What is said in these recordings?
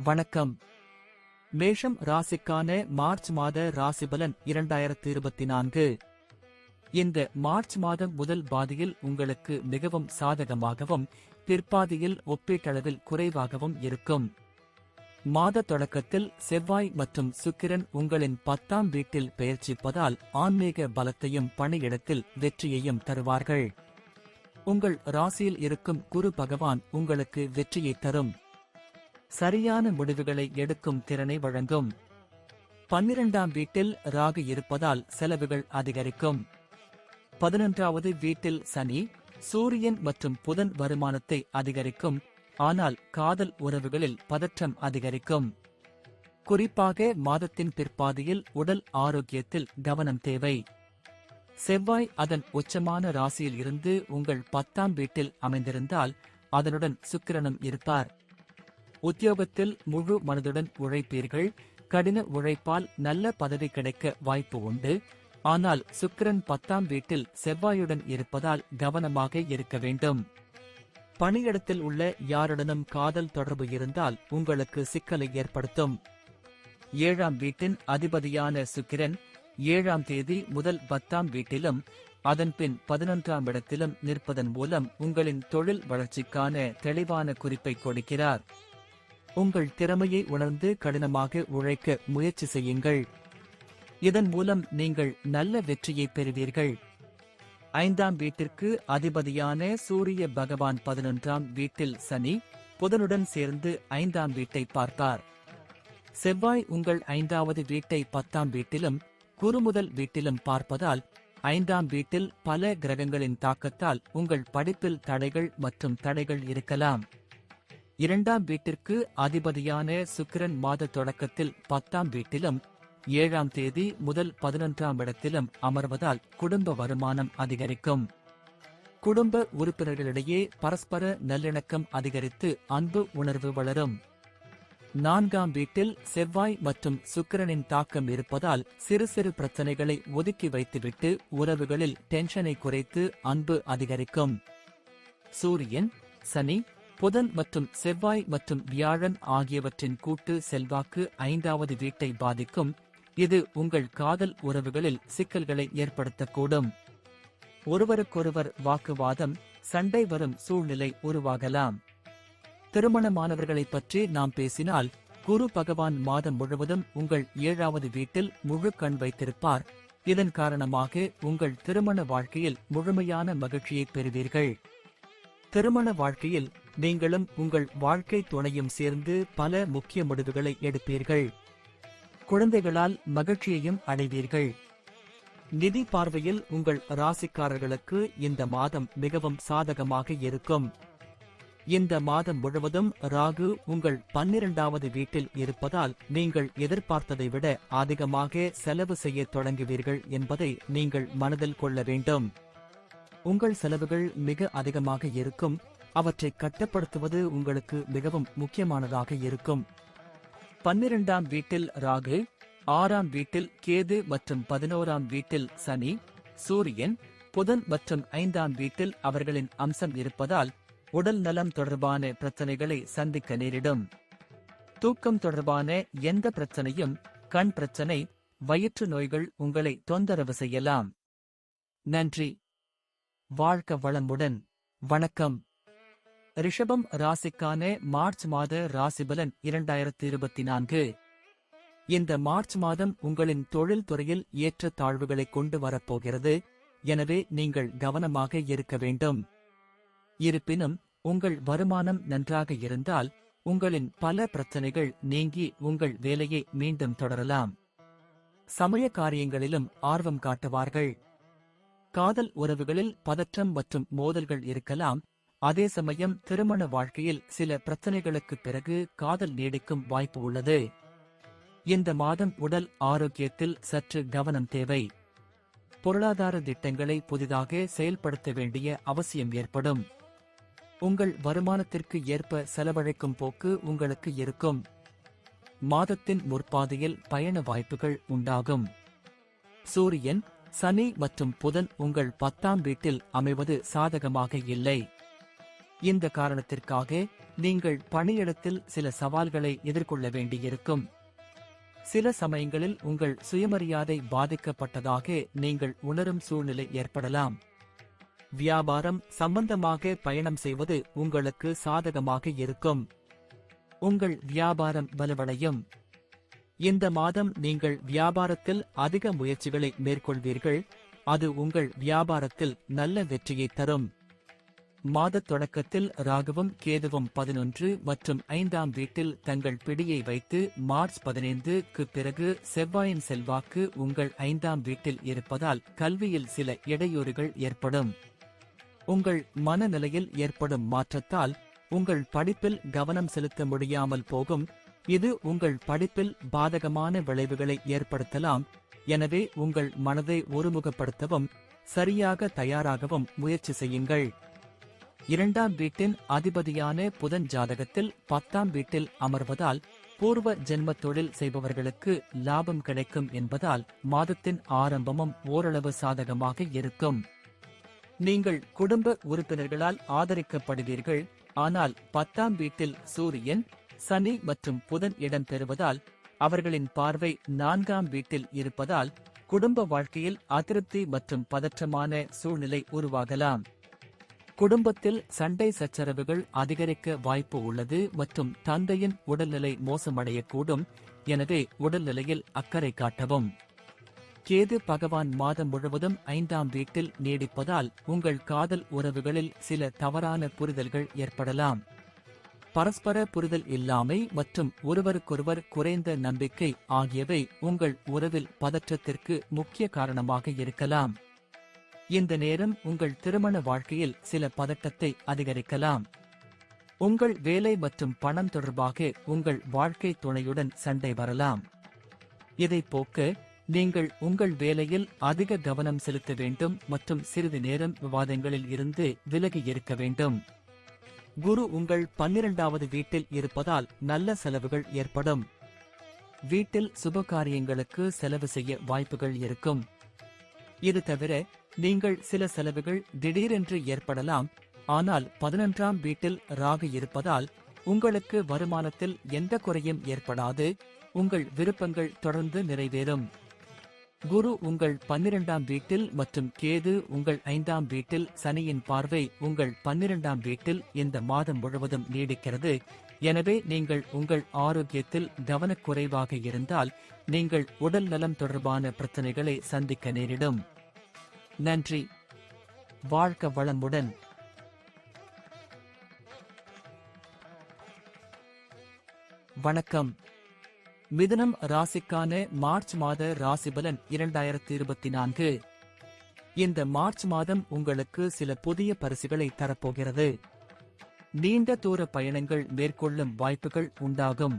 வணக்கம். மேஷம் ராசிக்கான மார்ச் மாத ராசிபலன் 2024. இந்த மார்ச் மாதம் முதல் பாதியில் உங்களுக்கு மிகவும் சாதகமாகவும் பிற்பாதியில் ஒப்பீட்டளவில் குறைவாகவும் இருக்கும். மாத தொடக்கத்தில் செவ்வாய் மற்றும் சுக்கிரன் உங்களின் 10ஆம் வீட்டில் பெயர்ச்சிப்பதால் ஆன்மீக பலத்தையும் பணியிடத்தில் வெற்றியையும் தருவார்கள். உங்கள் ராசியில் இருக்கும் குரு பகவான் உங்களுக்கு வெற்றியை தரும். சரியான முடிவுகளை எடுக்கும் திறனை வழங்கும். 12ஆம் வீட்டில் ராகு இருப்பதால் செலவுகள் அதிகரிக்கும். 11வது வீட்டில் சனி, சூரியன் மற்றும் புதன் வருமானத்தை அதிகரிக்கும். ஆனால் காதல் உறவுகளில் பதற்றம் அதிகரிக்கும். குறிப்பாக மாதத்தின் பிற்பாதியில் உடல் ஆரோக்கியத்தில் கவனம் தேவை. செவ்வாய் அதன் உச்சமான ராசியில் இருந்து உங்கள் 10ஆம் வீட்டில் அமைந்திருந்தால் அதனுடன் சுக்கிரனும் இருப்பார். உத்தியோகத்தில் முழு மனதுடன் உழைப்பீர்கள். கடின உழைப்பால் நல்ல பதவி கிடைக்க வாய்ப்பு உண்டு. ஆனால் சுக்கிரன் 10ஆம் வீட்டில் செவ்வாயுடன் இருப்பதால் கவனமாக இருக்க வேண்டும். பணியிடத்தில் உள்ள யாருடனும் காதல் தொடர்பு இருந்தால் உங்களுக்கு சிக்கலை ஏற்படுத்தும். 7ஆம் வீட்டின் அதிபதியான சுக்கிரன் 7ஆம் தேதி முதல் 10ஆம் வீட்டிலும் அதன்பின் 11ஆம் இடத்திலும் நிற்பதன் மூலம் உங்களின் தொழில் வளர்ச்சிக்கான தெளிவான குறிப்பை கொடுக்கிறார். உங்கள் திறமையை உணர்ந்து கடினமாக உழைக்க முயற்சி செய்யுங்கள். இதன் மூலம் நீங்கள் நல்ல வெற்றியை பெறுவீர்கள். 5ஆம் வீட்டிற்கு அதிபதியான சூரிய பகவான் 11ஆம் வீட்டில் சனி, புதனுடன் சேர்ந்து 5ஆம் வீட்டை பார்ப்பார். செவ்வாய் உங்கள் 5வது வீட்டை 10ஆம் வீட்டிலும் குருமுதல் வீட்டிலும் பார்ப்பதால் 5ஆம் வீட்டில் பல கிரகங்களின் தாக்கத்தால் உங்கள் படிப்பில் தடைகள் இருக்கலாம். 2ஆம் வீட்டிற்கு அதிபதியான சுக்கிரன் மாத தொடக்கத்தில் 10ஆம் வீட்டிலும் 7ஆம் தேதி முதல் 11ஆம் இடத்திலும் அமர்வதால் குடும்ப வருமானம் அதிகரிக்கும். குடும்ப உறுப்பினர்களிடையே பரஸ்பர நல்லிணக்கம் அதிகரித்து அன்பு உணர்வு வளரும். 4ஆம் வீட்டில் செவ்வாய் மற்றும் சுக்கிரனின் தாக்கம் இருப்பதால் சிறு சிறு பிரச்சனைகளை ஒதுக்கி வைத்துவிட்டு உறவுகளில் டென்ஷனை குறைத்து அன்பு அதிகரிக்கும். சூரியன், சனி, புதன் மற்றும் செவ்வாய் மற்றும் வியாழன் ஆகியவற்றின் கூட்டு செல்வாக்கு 5வது வீட்டை பாதிக்கும். இது உங்கள் காதல் உறவுகளில் சிக்கல்களை ஏற்படுத்தக்கூடும். ஒருவருக்கொருவர் வாக்குவாதம், சண்டை வரும் சூழ்நிலை உருவாகலாம். திருமணமானவர்களைப் பற்றி நாம் பேசினால் குரு பகவான் மாதம் முழுவதும் உங்கள் 7வது வீட்டில் முழு கண் வைத்திருப்பார். இதன் காரணமாக உங்கள் திருமண வாழ்க்கையில் முழுமையான மகிழ்ச்சியை பெறுவீர்கள். திருமண வாழ்க்கையில் நீங்களும் உங்கள் வாழ்க்கை துணையும் சேர்ந்து பல முக்கிய முடிவுகளை எடுப்பீர்கள். குழந்தைகளால் மகிழ்ச்சியையும் அடைவீர்கள். நிதி பார்வையில் உங்கள் ராசிக்காரர்களுக்கு இந்த மாதம் மிகவும் சாதகமாக இருக்கும். இந்த மாதம் முழுவதும் ராகு உங்கள் 12வது வீட்டில் இருப்பதால் நீங்கள் எதிர்பார்த்ததை விட அதிகமாக செலவு செய்ய தொடங்குவீர்கள் என்பதை நீங்கள் மனதில் கொள்ள வேண்டும். உங்கள் செலவுகள் மிக அதிகமாக இருக்கும். அவற்றை கட்டுப்படுத்துவது உங்களுக்கு மிகவும் முக்கியமானதாக இருக்கும். 12ஆம் வீட்டில் ராகு, 6ஆம் வீட்டில் கேது மற்றும் 11ஆம் வீட்டில் சனி, சூரியன், புதன் மற்றும் 5ஆம் வீட்டில் அவர்களின் அம்சம் இருப்பதால் உடல் நலம் தொடர்பான பிரச்சனைகளை சந்திக்க நேரிடும். தூக்கம் தொடர்பான எந்த பிரச்சனையும், கண் பிரச்சனை, வயிற்று நோய்கள் உங்களை தொந்தரவு செய்யலாம். நன்றி. வாழ்க வளமுடன். வணக்கம். ரிஷபம் ராசிக்கான மார்ச் மாத ராசிபலன் 2024. இந்த மார்ச் மாதம் உங்களின் தொழில் துறையில் ஏற்ற தாழ்வுகளை கொண்டு வரப்போகிறது. எனவே நீங்கள் கவனமாக இருக்க வேண்டும். இருப்பினும் உங்கள் வருமானம் நன்றாக இருந்தால் உங்களின் பல பிரச்சனைகள் நீங்கி உங்கள் வேலையை மீண்டும் தொடரலாம். சமய காரியங்களிலும் ஆர்வம் காட்டுவார்கள். காதல் உறவுகளில் பதற்றம் மற்றும் மோதல்கள் இருக்கலாம். அதே சமயம் திருமண வாழ்க்கையில் சில பிரச்சனைகளுக்கு பிறகு காதல் நீடிக்கும் வாய்ப்பு உள்ளது. இந்த மாதம் உடல் ஆரோக்கியத்தில் சற்று கவனம் தேவை. பொருளாதார திட்டங்களை புதிதாக செயல்படுத்த வேண்டிய அவசியம் ஏற்படும். உங்கள் வருமானத்திற்கு ஏற்ப செலவழிக்கும் போக்கு உங்களுக்கு இருக்கும். மாதத்தின் முற்பாதையில் பயண வாய்ப்புகள் உண்டாகும். சூரியன், சனி மற்றும் புதன் உங்கள் 10ஆம் வீட்டில் அமைவது சாதகமாக இல்லை. இந்த காரணத்திற்காக நீங்கள் பணியிடத்தில் சில சவால்களை எதிர்கொள்ள வேண்டியிருக்கும். சில சமயங்களில் உங்கள் சுயமரியாதை பாதிக்கப்பட்டதாக நீங்கள் உணரும் சூழ்நிலை ஏற்படலாம். வியாபாரம் சம்பந்தமாக பயணம் செய்வது உங்களுக்கு சாதகமாக இருக்கும். உங்கள் வியாபாரம் வலுவடையும். இந்த மாதம் நீங்கள் வியாபாரத்தில் அதிக முயற்சிகளை மேற்கொள்வீர்கள். அது உங்கள் வியாபாரத்தில் நல்ல வெற்றியை தரும். மாதத் தொடக்கத்தில் ராகுவும் கேதுவும் 11 மற்றும் 5ஆம் வீட்டில் தங்கள் பிடியை வைத்து மார்ச் 15க்கு பிறகு செவ்வாயின் செல்வாக்கு உங்கள் 5ஆம் வீட்டில் இருப்பதால் கல்வியில் சில இடையூறுகள் ஏற்படும். உங்கள் மனநிலையில் ஏற்படும் மாற்றத்தால் உங்கள் படிப்பில் கவனம் செலுத்த முடியாமல் போகும். இது உங்கள் படிப்பில் பாதகமான விளைவுகளை ஏற்படுத்தலாம். எனவே உங்கள் மனதை ஒருமுகப்படுத்தவும் சரியாக தயாராகவும் முயற்சி செய்யுங்கள். 2ஆம் வீட்டின் அதிபதியான புதன் ஜாதகத்தில் 10ஆம் வீட்டில் அமர்வதால் பூர்வ ஜென்ம தொழில் செய்பவர்களுக்கு லாபம் கிடைக்கும் என்பதால் மாதத்தின் ஆரம்பமும் ஓரளவு சாதகமாக இருக்கும். நீங்கள் குடும்ப உறுப்பினர்களால் ஆதரிக்கப்படுவீர்கள். ஆனால் 10ஆம் வீட்டில் சூரியன், சனி மற்றும் புதன் இடம் பெறுவதால் அவர்களின் பார்வை 4ஆம் வீட்டில் இருப்பதால் குடும்ப வாழ்க்கையில் அதிருப்தி மற்றும் பதற்றமான சூழ்நிலை உருவாகலாம். குடும்பத்தில் சண்டை சச்சரவுகள் அதிகரிக்க வாய்ப்பு உள்ளது மற்றும் தந்தையின் உடல்நிலை மோசமடையக்கூடும். எனவே உடல்நிலையில் அக்கறை காட்டவும். கேது பகவான் மாதம் முழுவதும் 5ஆம் வீட்டில் நீடிப்பதால் உங்கள் காதல் உறவுகளில் சில தவறான புரிதல்கள் ஏற்படலாம். பரஸ்பர புரிதல் இல்லாமை மற்றும் ஒருவருக்கொருவர் குறைந்த நம்பிக்கை ஆகியவை உங்கள் உறவில் பதற்றத்திற்கு முக்கிய காரணமாக இருக்கலாம். இந்த நேரம் உங்கள் திருமண வாழ்க்கையில் சில பதட்டத்தை அதிகரிக்கலாம். உங்கள் வேலை மற்றும் பணம் தொடர்பாக உங்கள் வாழ்க்கை துணையுடன் சண்டை வரலாம். இதை போக்க நீங்கள் உங்கள் வேலையில் அதிக கவனம் செலுத்த வேண்டும் மற்றும் சிறிது நேரம் விவாதங்களில் இருந்து விலகி இருக்க வேண்டும். குரு உங்கள் 12வது வீட்டில் இருப்பதால் நல்ல செலவுகள் ஏற்படும். வீட்டில் சுபகாரியங்களுக்கு செலவு செய்ய வாய்ப்புகள் இருக்கும். இது தவிர நீங்கள் சில செலவுகள் திடீரென்று ஏற்படலாம். ஆனால் 11ஆம் வீட்டில் ராகு இருப்பதால் உங்களுக்கு வருமானத்தில் எந்த குறையும் ஏற்படாது. உங்கள் விருப்பங்கள் தொடர்ந்து நிறைவேறும். குரு உங்கள் 12ஆம் வீட்டில் மற்றும் கேது உங்கள் 5ஆம் வீட்டில் சனியின் பார்வை உங்கள் 12ஆம் வீட்டில் இந்த மாதம் முழுவதும் நீடிக்கிறது. எனவே நீங்கள் உங்கள் ஆரோக்கியத்தில் கவனக்குறைவாக இருந்தால் நீங்கள் உடல் நலம் தொடர்பான பிரச்சனைகளை சந்திக்க நேரிடும். நன்றி. வாழ்க வளமுடன். வணக்கம். மிதுனம் ராசிக்கான மார்ச் மாத ராசிபலன் 2024. இந்த மார்ச் மாதம் உங்களுக்கு சில புதிய பரிசுகளை தரப்போகிறது. நீண்ட தூர பயணங்கள் மேற்கொள்ளும் வாய்ப்புகள் உண்டாகும்.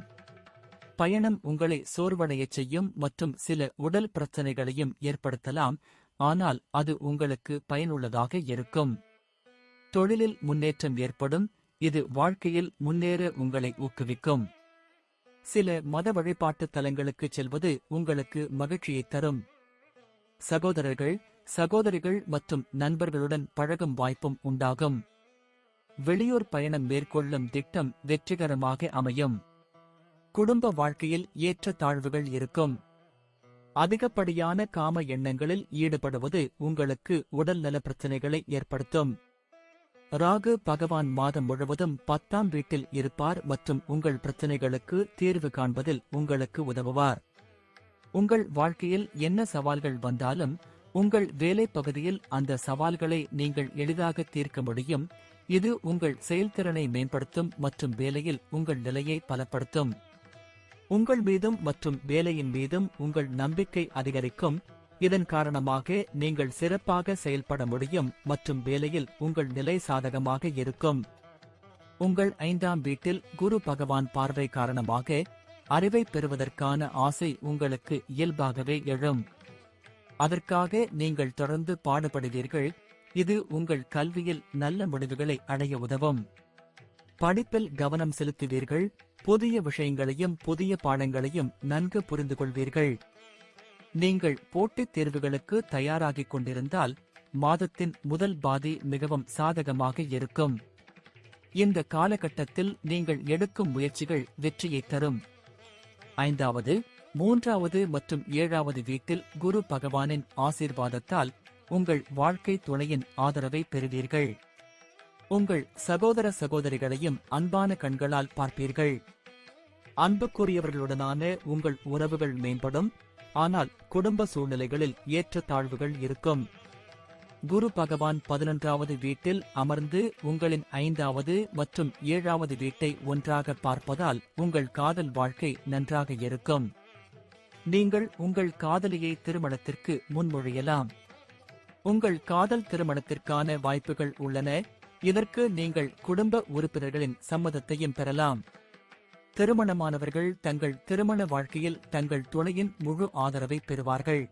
பயணம் உங்களை சோர்வடையச் செய்யும் மற்றும் சில உடல் பிரச்சனைகளையும் ஏற்படுத்தலாம். ஆனால் அது உங்களுக்கு பயனுள்ளதாக இருக்கும். தொழிலில் முன்னேற்றம் ஏற்படும். இது வாழ்க்கையில் முன்னேற உங்களை ஊக்குவிக்கும். சில மத வழிபாட்டு தலங்களுக்கு செல்வது உங்களுக்கு மகிழ்ச்சியை தரும். சகோதரர்கள், சகோதரிகள் மற்றும் நண்பர்களுடன் பழகும் வாய்ப்பும் உண்டாகும். வெளியூர் பயணம் மேற்கொள்ளும் திட்டம் வெற்றிகரமாக அமையும். குடும்ப வாழ்க்கையில் ஏற்ற தாழ்வுகள் இருக்கும். அதிகப்படியான காம எண்ணங்களில் ஈடுபடுவது உங்களுக்கு உடல் நல பிரச்சனைகளை ஏற்படுத்தும். ராகு பகவான் மாதம் முழுவதும் 10ஆம் வீட்டில் இருப்பார் மற்றும் உங்கள் பிரச்சனைகளுக்கு தீர்வு காண்பதில் உங்களுக்கு உதவுவார். உங்கள் வாழ்க்கையில் என்ன சவால்கள் வந்தாலும் உங்கள் வேலை பகுதியில் அந்த சவால்களை நீங்கள் எளிதாக தீர்க்க முடியும். இது உங்கள் செயல்திறனை மேம்படுத்தும் மற்றும் வேலையில் உங்கள் நிலையை பலப்படுத்தும். உங்கள் மீதும் மற்றும் வேலையின் மீதும் உங்கள் நம்பிக்கை அதிகரிக்கும். இதன் காரணமாக நீங்கள் சிறப்பாக செயல்பட முடியும் மற்றும் வேலையில் உங்கள் நிலை சாதகமாக இருக்கும். உங்கள் 5ஆம் வீட்டில் குரு பகவான் பார்வை காரணமாக அறிவை பெறுவதற்கான ஆசை உங்களுக்கு இயல்பாகவே எழும். அதற்காக நீங்கள் தொடர்ந்து பாடுபடுவீர்கள். இது உங்கள் கல்வியில் நல்ல முடிவுகளை அடைய உதவும். படிப்பில் கவனம் செலுத்துவீர்கள். புதிய விஷயங்களையும் புதிய பாடங்களையும் நன்கு புரிந்து கொள்வீர்கள். நீங்கள் போட்டித் தேர்வுகளுக்கு தயாராகிக் கொண்டிருந்தால் மாதத்தின் முதல் பாதி மிகவும் சாதகமாக இருக்கும். இந்த காலகட்டத்தில் நீங்கள் எடுக்கும் முயற்சிகள் வெற்றியை தரும். 5வது, 3வது மற்றும் 7வது வீட்டில் குரு பகவானின் ஆசீர்வாதத்தால் உங்கள் வாழ்க்கை துணையின் ஆதரவை பெறுவீர்கள். உங்கள் சகோதர சகோதரிகளையும் அன்பான கண்களால் பார்ப்பீர்கள். அன்புக்குரியவர்களுடனான உங்கள் உறவுகள் மேம்படும். ஆனால் குடும்ப சூழ்நிலைகளில் ஏற்றத்தாழ்வுகள் இருக்கும். குரு பகவான் 11வது வீட்டில் அமர்ந்து உங்களின் 5வது மற்றும் 7வது வீட்டை ஒன்றாக பார்ப்பதால் உங்கள் காதல் வாழ்க்கை நன்றாக இருக்கும். நீங்கள் உங்கள் காதலியை திருமணத்திற்கு முன்மொழியலாம். உங்கள் காதல் திருமணத்திற்கான வாய்ப்புகள் உள்ளன. இதற்கு நீங்கள் குடும்ப உறுப்பினர்களின் சம்மதத்தையும் பெறலாம். திருமணமானவர்கள் தங்கள் திருமண வாழ்க்கையில் தங்கள் துணையின் முழு ஆதரவை பெறுவார்கள்.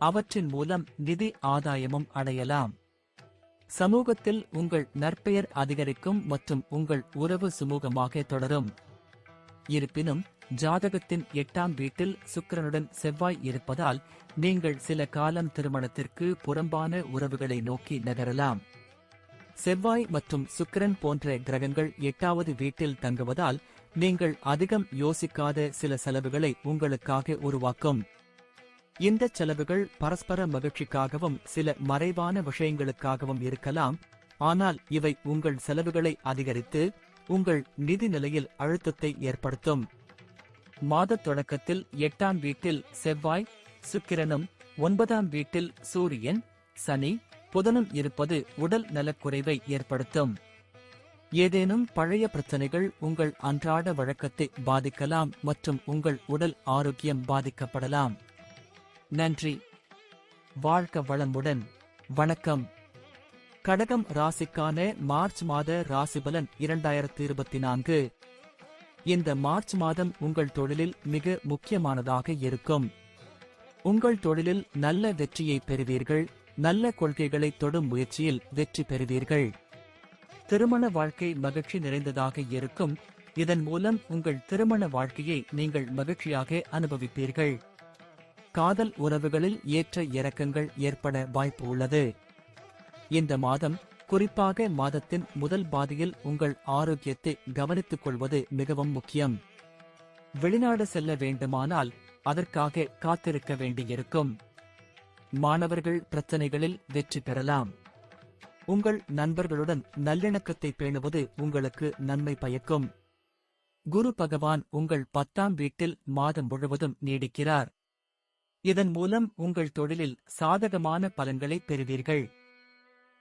அவற்றின் மூலம் நிதி ஆதாயமும் அடையலாம். சமூகத்தில் உங்கள் நற்பெயர் அதிகரிக்கும் மற்றும் உங்கள் உறவு சுமூகமாக தொடரும். இருப்பினும் ஜாதகத்தின் 8ஆம் வீட்டில் சுக்கிரனுடன் செவ்வாய் இருப்பதால் நீங்கள் சில காலம் திருமணத்திற்கு புறம்பான உறவுகளை நோக்கி நகரலாம். செவ்வாய் மற்றும் சுக்கிரன் போன்ற கிரகங்கள் 8வது வீட்டில் தங்குவதால் நீங்கள் அதிகம் யோசிக்காத சில செலவுகளை உங்களுக்காக உருவாக்கும். இந்த செலவுகள் பரஸ்பர மகிழ்ச்சிக்காகவும் சில மறைவான விஷயங்களுக்காகவும் இருக்கலாம். ஆனால் இவை உங்கள் செலவுகளை அதிகரித்து உங்கள் நிதி நிலையில் அழுத்தத்தை ஏற்படுத்தும். மாத தொடக்கத்தில் 8ஆம் வீட்டில் செவ்வாய், சுக்கிரனும் 9ஆம் வீட்டில் சூரியன், சனி, புதனும் இருப்பது உடல் நலக்குறைவை ஏற்படுத்தும். ஏதேனும் பழைய பிரச்சனைகள் உங்கள் அன்றாட வழக்கத்தை பாதிக்கலாம் மற்றும் உங்கள் உடல் ஆரோக்கியம் பாதிக்கப்படலாம். நன்றி. வாழ்க வளமுடன். வணக்கம். கடகம் ராசிக்கான மார்ச் மாத ராசிபலன் 2024. இந்த மார்ச் மாதம் உங்கள் தொழிலில் மிக முக்கியமானதாக இருக்கும். உங்கள் தொழிலில் நல்ல வெற்றியை பெறுவீர்கள். நல்ல கொள்கைகளை தொடும் முயற்சியில் வெற்றி பெறுவீர்கள். திருமண வாழ்க்கை மகிழ்ச்சி நிறைந்ததாக இருக்கும். இதன் மூலம் உங்கள் திருமண வாழ்க்கையை நீங்கள் மகிழ்ச்சியாக அனுபவிப்பீர்கள். காதல் உறவுகளில் ஏற்ற இறக்கங்கள் ஏற்பட வாய்ப்பு உள்ளது. இந்த மாதம், குறிப்பாக மாதத்தின் முதல் பாதியில் உங்கள் ஆரோக்கியத்தை கவனித்துக் கொள்வது மிகவும் முக்கியம். வெளிநாடு செல்ல வேண்டுமானால் அதற்காக காத்திருக்க வேண்டியிருக்கும். மாணவர்கள் பிரச்சனைகளில் வெற்றி பெறலாம். உங்கள் நண்பர்களுடன் நல்லிணக்கத்தை பேணுவது உங்களுக்கு நன்மை பயக்கும். குரு பகவான் உங்கள் 10ஆம் வீட்டில் மாதம் முழுவதும் நீடிக்கிறார். இதன் மூலம் உங்கள் தொழிலில் சாதகமான பலன்களை பெறுவீர்கள்.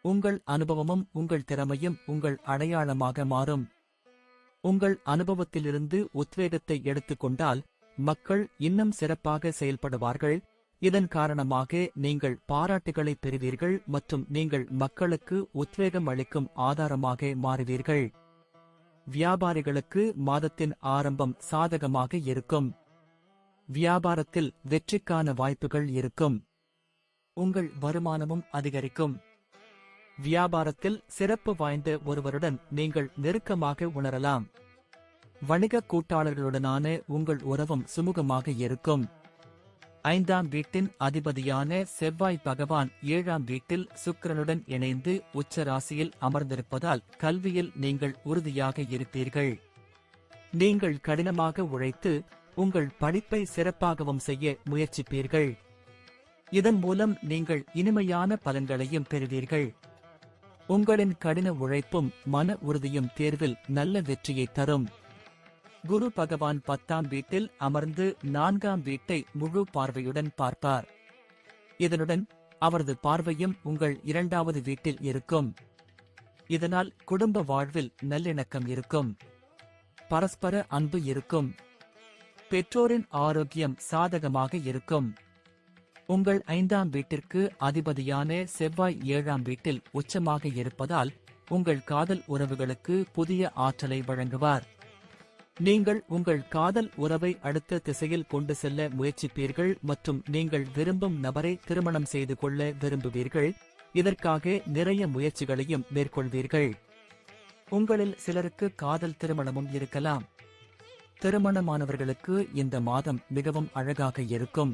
உங்கள் அனுபவமும் உங்கள் திறமையும் உங்கள் அடையாளமாக மாறும். உங்கள் அனுபவத்திலிருந்து உத்வேகத்தை எடுத்துக்கொண்டால் மக்கள் இன்னும் சிறப்பாக செயல்படுவார்கள். இதன் காரணமாக நீங்கள் பாராட்டுகளை பெறுவீர்கள் மற்றும் நீங்கள் மக்களுக்கு உத்வேகம் அளிக்கும் ஆதாரமாக மாறுவீர்கள். வியாபாரிகளுக்கு மாதத்தின் ஆரம்பம் சாதகமாக இருக்கும். வியாபாரத்தில் வெற்றிக்கான வாய்ப்புகள் இருக்கும். உங்கள் வருமானமும் அதிகரிக்கும். வியாபாரத்தில் சிறப்பு வாய்ந்த ஒருவருடன் நீங்கள் நெருக்கமாக உணரலாம். வணிக கூட்டாளர்களுடனான உங்கள் உறவும் சுமூகமாக இருக்கும். 5ஆம் வீட்டின் அதிபதியான செவ்வாய் பகவான் 7ஆம் வீட்டில் சுக்கிரனுடன் இணைந்து உச்ச ராசியில் அமர்ந்திருப்பதால் கல்வியில் நீங்கள் உறுதியாக இருப்பீர்கள். நீங்கள் கடினமாக உழைத்து உங்கள் படிப்பை சிறப்பாகவும் செய்ய முயற்சிப்பீர்கள். இதன் மூலம் நீங்கள் இனிமையான பலன்களையும் பெறுவீர்கள். உங்களின் கடின உழைப்பும் மன உறுதியும் தேர்வில் நல்ல வெற்றியை தரும். குரு பகவான் 10ஆம் வீட்டில் அமர்ந்து 4ஆம் வீட்டை முழு பார்வையுடன் பார்ப்பார். இதனுடன் அவரது பார்வையும் உங்கள் 2வது வீட்டில் இருக்கும். இதனால் குடும்ப வாழ்வில் நல்லிணக்கம் இருக்கும். பரஸ்பர அன்பு இருக்கும். பெற்றோரின் ஆரோக்கியம் சாதகமாக இருக்கும். உங்கள் 5ஆம் வீட்டிற்கு அதிபதியான செவ்வாய் 7ஆம் வீட்டில் உச்சமாக இருப்பதால் உங்கள் காதல் உறவுகளுக்கு புதிய ஆற்றலை வழங்குவார். நீங்கள் உங்கள் காதல் உறவை அடுத்த திசையில் கொண்டு செல்ல முயற்சிப்பீர்கள் மற்றும் நீங்கள் விரும்பும் நபரை திருமணம் செய்து கொள்ள விரும்புவீர்கள். இதற்காக நிறைய முயற்சிகளையும் மேற்கொள்வீர்கள். உங்களில் சிலருக்கு காதல் திருமணமும் இருக்கலாம். திருமணமானவர்களுக்கு இந்த மாதம் மிகவும் அழகாக இருக்கும்.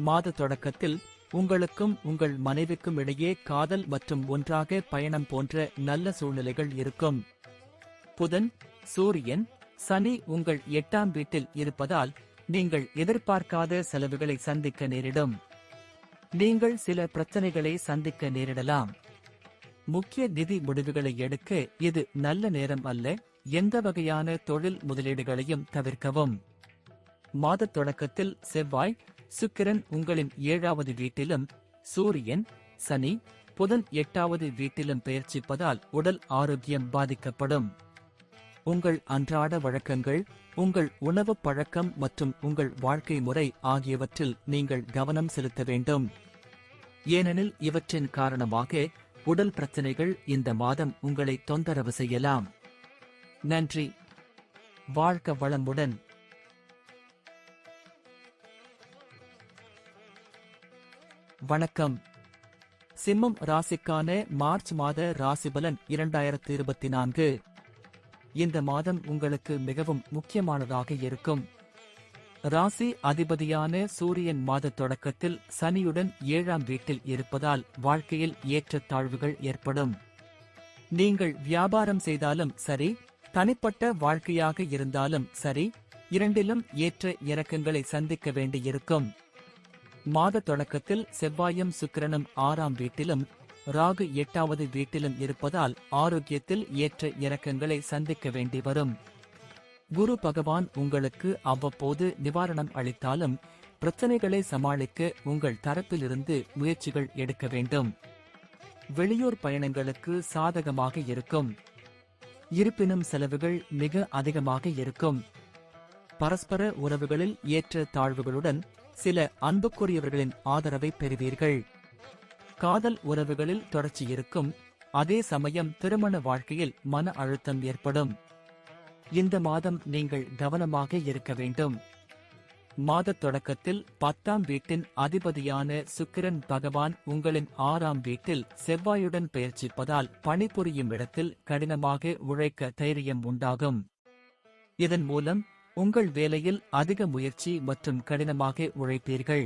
மாத தொடக்கத்தில் உங்களுக்கும் உங்கள் மனைவிக்கும் இடையே காதல் மற்றும் ஒன்றாக பயணம் போன்ற நல்ல சூழ்நிலைகள் இருக்கும். புதன், சூரியன், சனி உங்கள் 8ஆம் வீட்டில் இருப்பதால் நீங்கள் எதிர்பார்க்காத செலவுகளை சந்திக்க நேரிடும். நீங்கள் சில பிரச்சனைகளை சந்திக்க நேரிடலாம். முக்கிய நிதி முடிவுகளை எடுக்க இது நல்ல நேரம் அல்ல. எந்த வகையான தொழில் முதலீடுகளையும் தவிர்க்கவும். மாதத் தொடக்கத்தில் செவ்வாய், சுக்கிரன் உங்களின் 7வது வீட்டிலும், சூரியன், சனி, புதன் 8வது வீட்டிலும் பெயர்ச்சிப்பதால் உடல் ஆரோக்கியம் பாதிக்கப்படும். உங்கள் அன்றாட வழக்கங்கள், உங்கள் உணவு பழக்கம் மற்றும் உங்கள் வாழ்க்கை முறை ஆகியவற்றில் நீங்கள் கவனம் செலுத்த வேண்டும். ஏனெனில் இவற்றின் காரணமாக உடல் பிரச்சனைகள் இந்த மாதம் உங்களை தொந்தரவு செய்யலாம். நன்றி. வாழ்க வளமுடன். வணக்கம். சிம்மம் ராசிக்கான மார்ச் மாத ராசிபலன் 2024. இந்த மாதம் உங்களுக்கு மிகவும் முக்கியமானதாக இருக்கும். ராசி அதிபதியான சூரியன் மாத தொடக்கத்தில் சனியுடன் 7ஆம் வீட்டில் இருப்பதால் வாழ்க்கையில் ஏற்றத்தாழ்வுகள் ஏற்படும். நீங்கள் வியாபாரம் செய்தாலும் சரி, தனிப்பட்ட வாழ்க்கையாக இருந்தாலும் சரி, இரண்டிலும் ஏற்ற இறக்கங்களை சந்திக்க வேண்டியிருக்கும். மாத தொடக்கத்தில் செவ்வாயும் சுக்கிரனும் 6ஆம் வீட்டிலும், ராகு 8வது வீட்டிலும் இருப்பதால் ஆரோக்கியத்தில் ஏற்ற இறக்கங்களை சந்திக்க வேண்டி வரும். குரு பகவான் உங்களுக்கு அவ்வப்போது நிவாரணம் அளித்தாலும் பிரச்சனைகளை சமாளிக்க உங்கள் தரப்பிலிருந்து முயற்சிகள் எடுக்க வேண்டும். வெளியூர் பயணங்களுக்கு சாதகமாக இருக்கும். இருப்பினும் செலவுகள் மிக அதிகமாக இருக்கும். பரஸ்பர உறவுகளில் ஏற்ற தாழ்வுகளுடன் சில அன்புக்குரியவர்களின் ஆதரவை பெறுவீர்கள். காதல் உறவுகளில் தொடர்ச்சி இருக்கும். அதே சமயம் திருமண வாழ்க்கையில் மன அழுத்தம் ஏற்படும். இந்த மாதம் நீங்கள் கவனமாக இருக்க வேண்டும். மாதத் தொடக்கத்தில் 10ஆம் வீட்டின் அதிபதியான சுக்கிரன் பகவான் உங்களின் 6ஆம் வீட்டில் செவ்வாயுடன் பெயர்ச்சிப்பதால் பணிபுரியும் இடத்தில் கடினமாக உழைக்க தைரியம் உண்டாகும். இதன் மூலம் உங்கள் வேலையில் அதிக முயற்சி மற்றும் கடினமாக உழைப்பீர்கள்.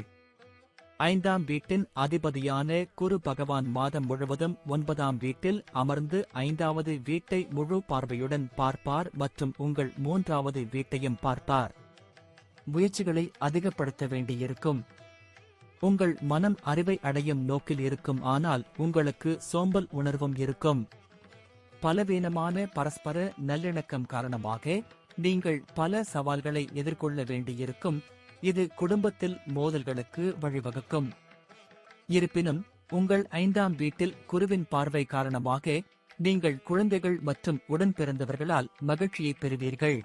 5ஆம் வீட்டின் அதிபதியான குரு பகவான் மாதம் முழுவதும் 9ஆம் வீட்டில் அமர்ந்து 5வது வீட்டை முழு பார்வையுடன் பார்ப்பார் மற்றும் உங்கள் 3வது வீட்டையும் பார்ப்பார். முயற்சிகளை அதிகப்படுத்த வேண்டியிருக்கும். உங்கள் மனம் அறிவை அடையும் நோக்கில் இருக்கும். ஆனால் உங்களுக்கு சோம்பல் உணர்வும் இருக்கும். பலவீனமான பரஸ்பர நல்லிணக்கம் காரணமாக நீங்கள் பல சவால்களை எதிர்கொள்ள வேண்டியிருக்கும். இது குடும்பத்தில் மோதல்களுக்கு வழிவகுக்கும். இருப்பினும் உங்கள் 5ஆம் வீட்டில் குருவின் பார்வை காரணமாக நீங்கள் குழந்தைகள் மற்றும் உடன் பிறந்தவர்களால் மகிழ்ச்சியை பெறுவீர்கள்.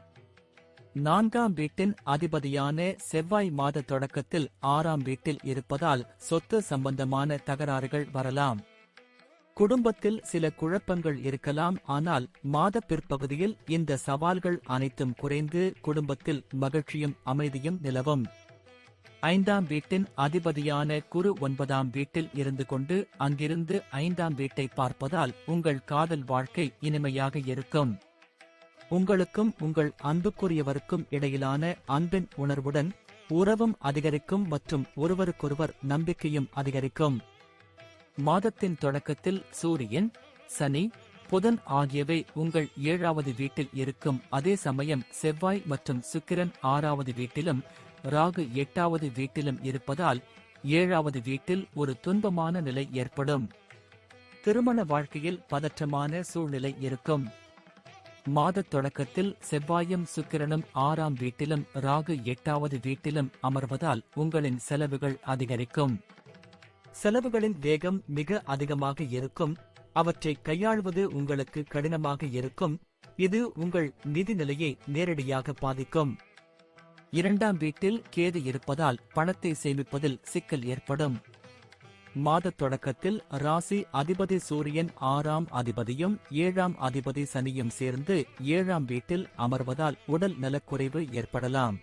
4ஆம் வீட்டின் அதிபதியான செவ்வாய் மாத தொடக்கத்தில் 6ஆம் வீட்டில் இருப்பதால் சொத்து சம்பந்தமான தகராறுகள் வரலாம். குடும்பத்தில் சில குழப்பங்கள் இருக்கலாம். ஆனால் மாத பிற்பகுதியில் இந்த சவால்கள் அனைத்தும் குறைந்து குடும்பத்தில் மகிழ்ச்சியும் அமைதியும் நிலவும். 5ஆம் வீட்டின் அதிபதியான குரு 9ஆம் வீட்டில் இருந்து கொண்டு அங்கிருந்து 5ஆம் வீட்டை பார்ப்பதால் உங்கள் காதல் வாழ்க்கை இனிமையாக இருக்கும். உங்களுக்கும் உங்கள் அன்புக்குரியவருக்கும் இடையிலான அன்பின் உணர்வுடன் உறவும் அதிகரிக்கும் மற்றும் ஒருவருக்கொருவர் நம்பிக்கையும் அதிகரிக்கும். மாதத்தின் தொடக்கத்தில் சூரியன், சனி, புதன் ஆகியவை உங்கள் 7வது வீட்டில் இருக்கும். அதே சமயம் செவ்வாய் மற்றும் சுக்கிரன் 6வது வீட்டிலும், ராகு 8வது வீட்டிலும் இருப்பதால் 7வது வீட்டில் ஒரு துன்பமான நிலை ஏற்படும். திருமண வாழ்க்கையில் பதற்றமான சூழ்நிலை இருக்கும். மாதத் தொடக்கத்தில் செவ்வாயும் சுக்கிரனும் 6ஆம் வீட்டிலும் ராகு 8வது வீட்டிலும் அமர்வதால் உங்களின் செலவுகள் அதிகரிக்கும். செலவுகளின் வேகம் மிக அதிகமாக இருக்கும். அவற்றை கையாள்வது உங்களுக்கு கடினமாக இருக்கும். இது உங்கள் நிதி நிலையை நேரடியாக பாதிக்கும். 2ஆம் வீட்டில் கேது இருப்பதால் பணத்தை சேமிப்பதில் சிக்கல் ஏற்படும். மாதத் தொடக்கத்தில் ராசி அதிபதி சூரியன் 6ஆம் அதிபதியும் 7ஆம் அதிபதி சனியும் சேர்ந்து 7ஆம் வீட்டில் அமர்வதால் உடல் நலக்குறைவு ஏற்படலாம்.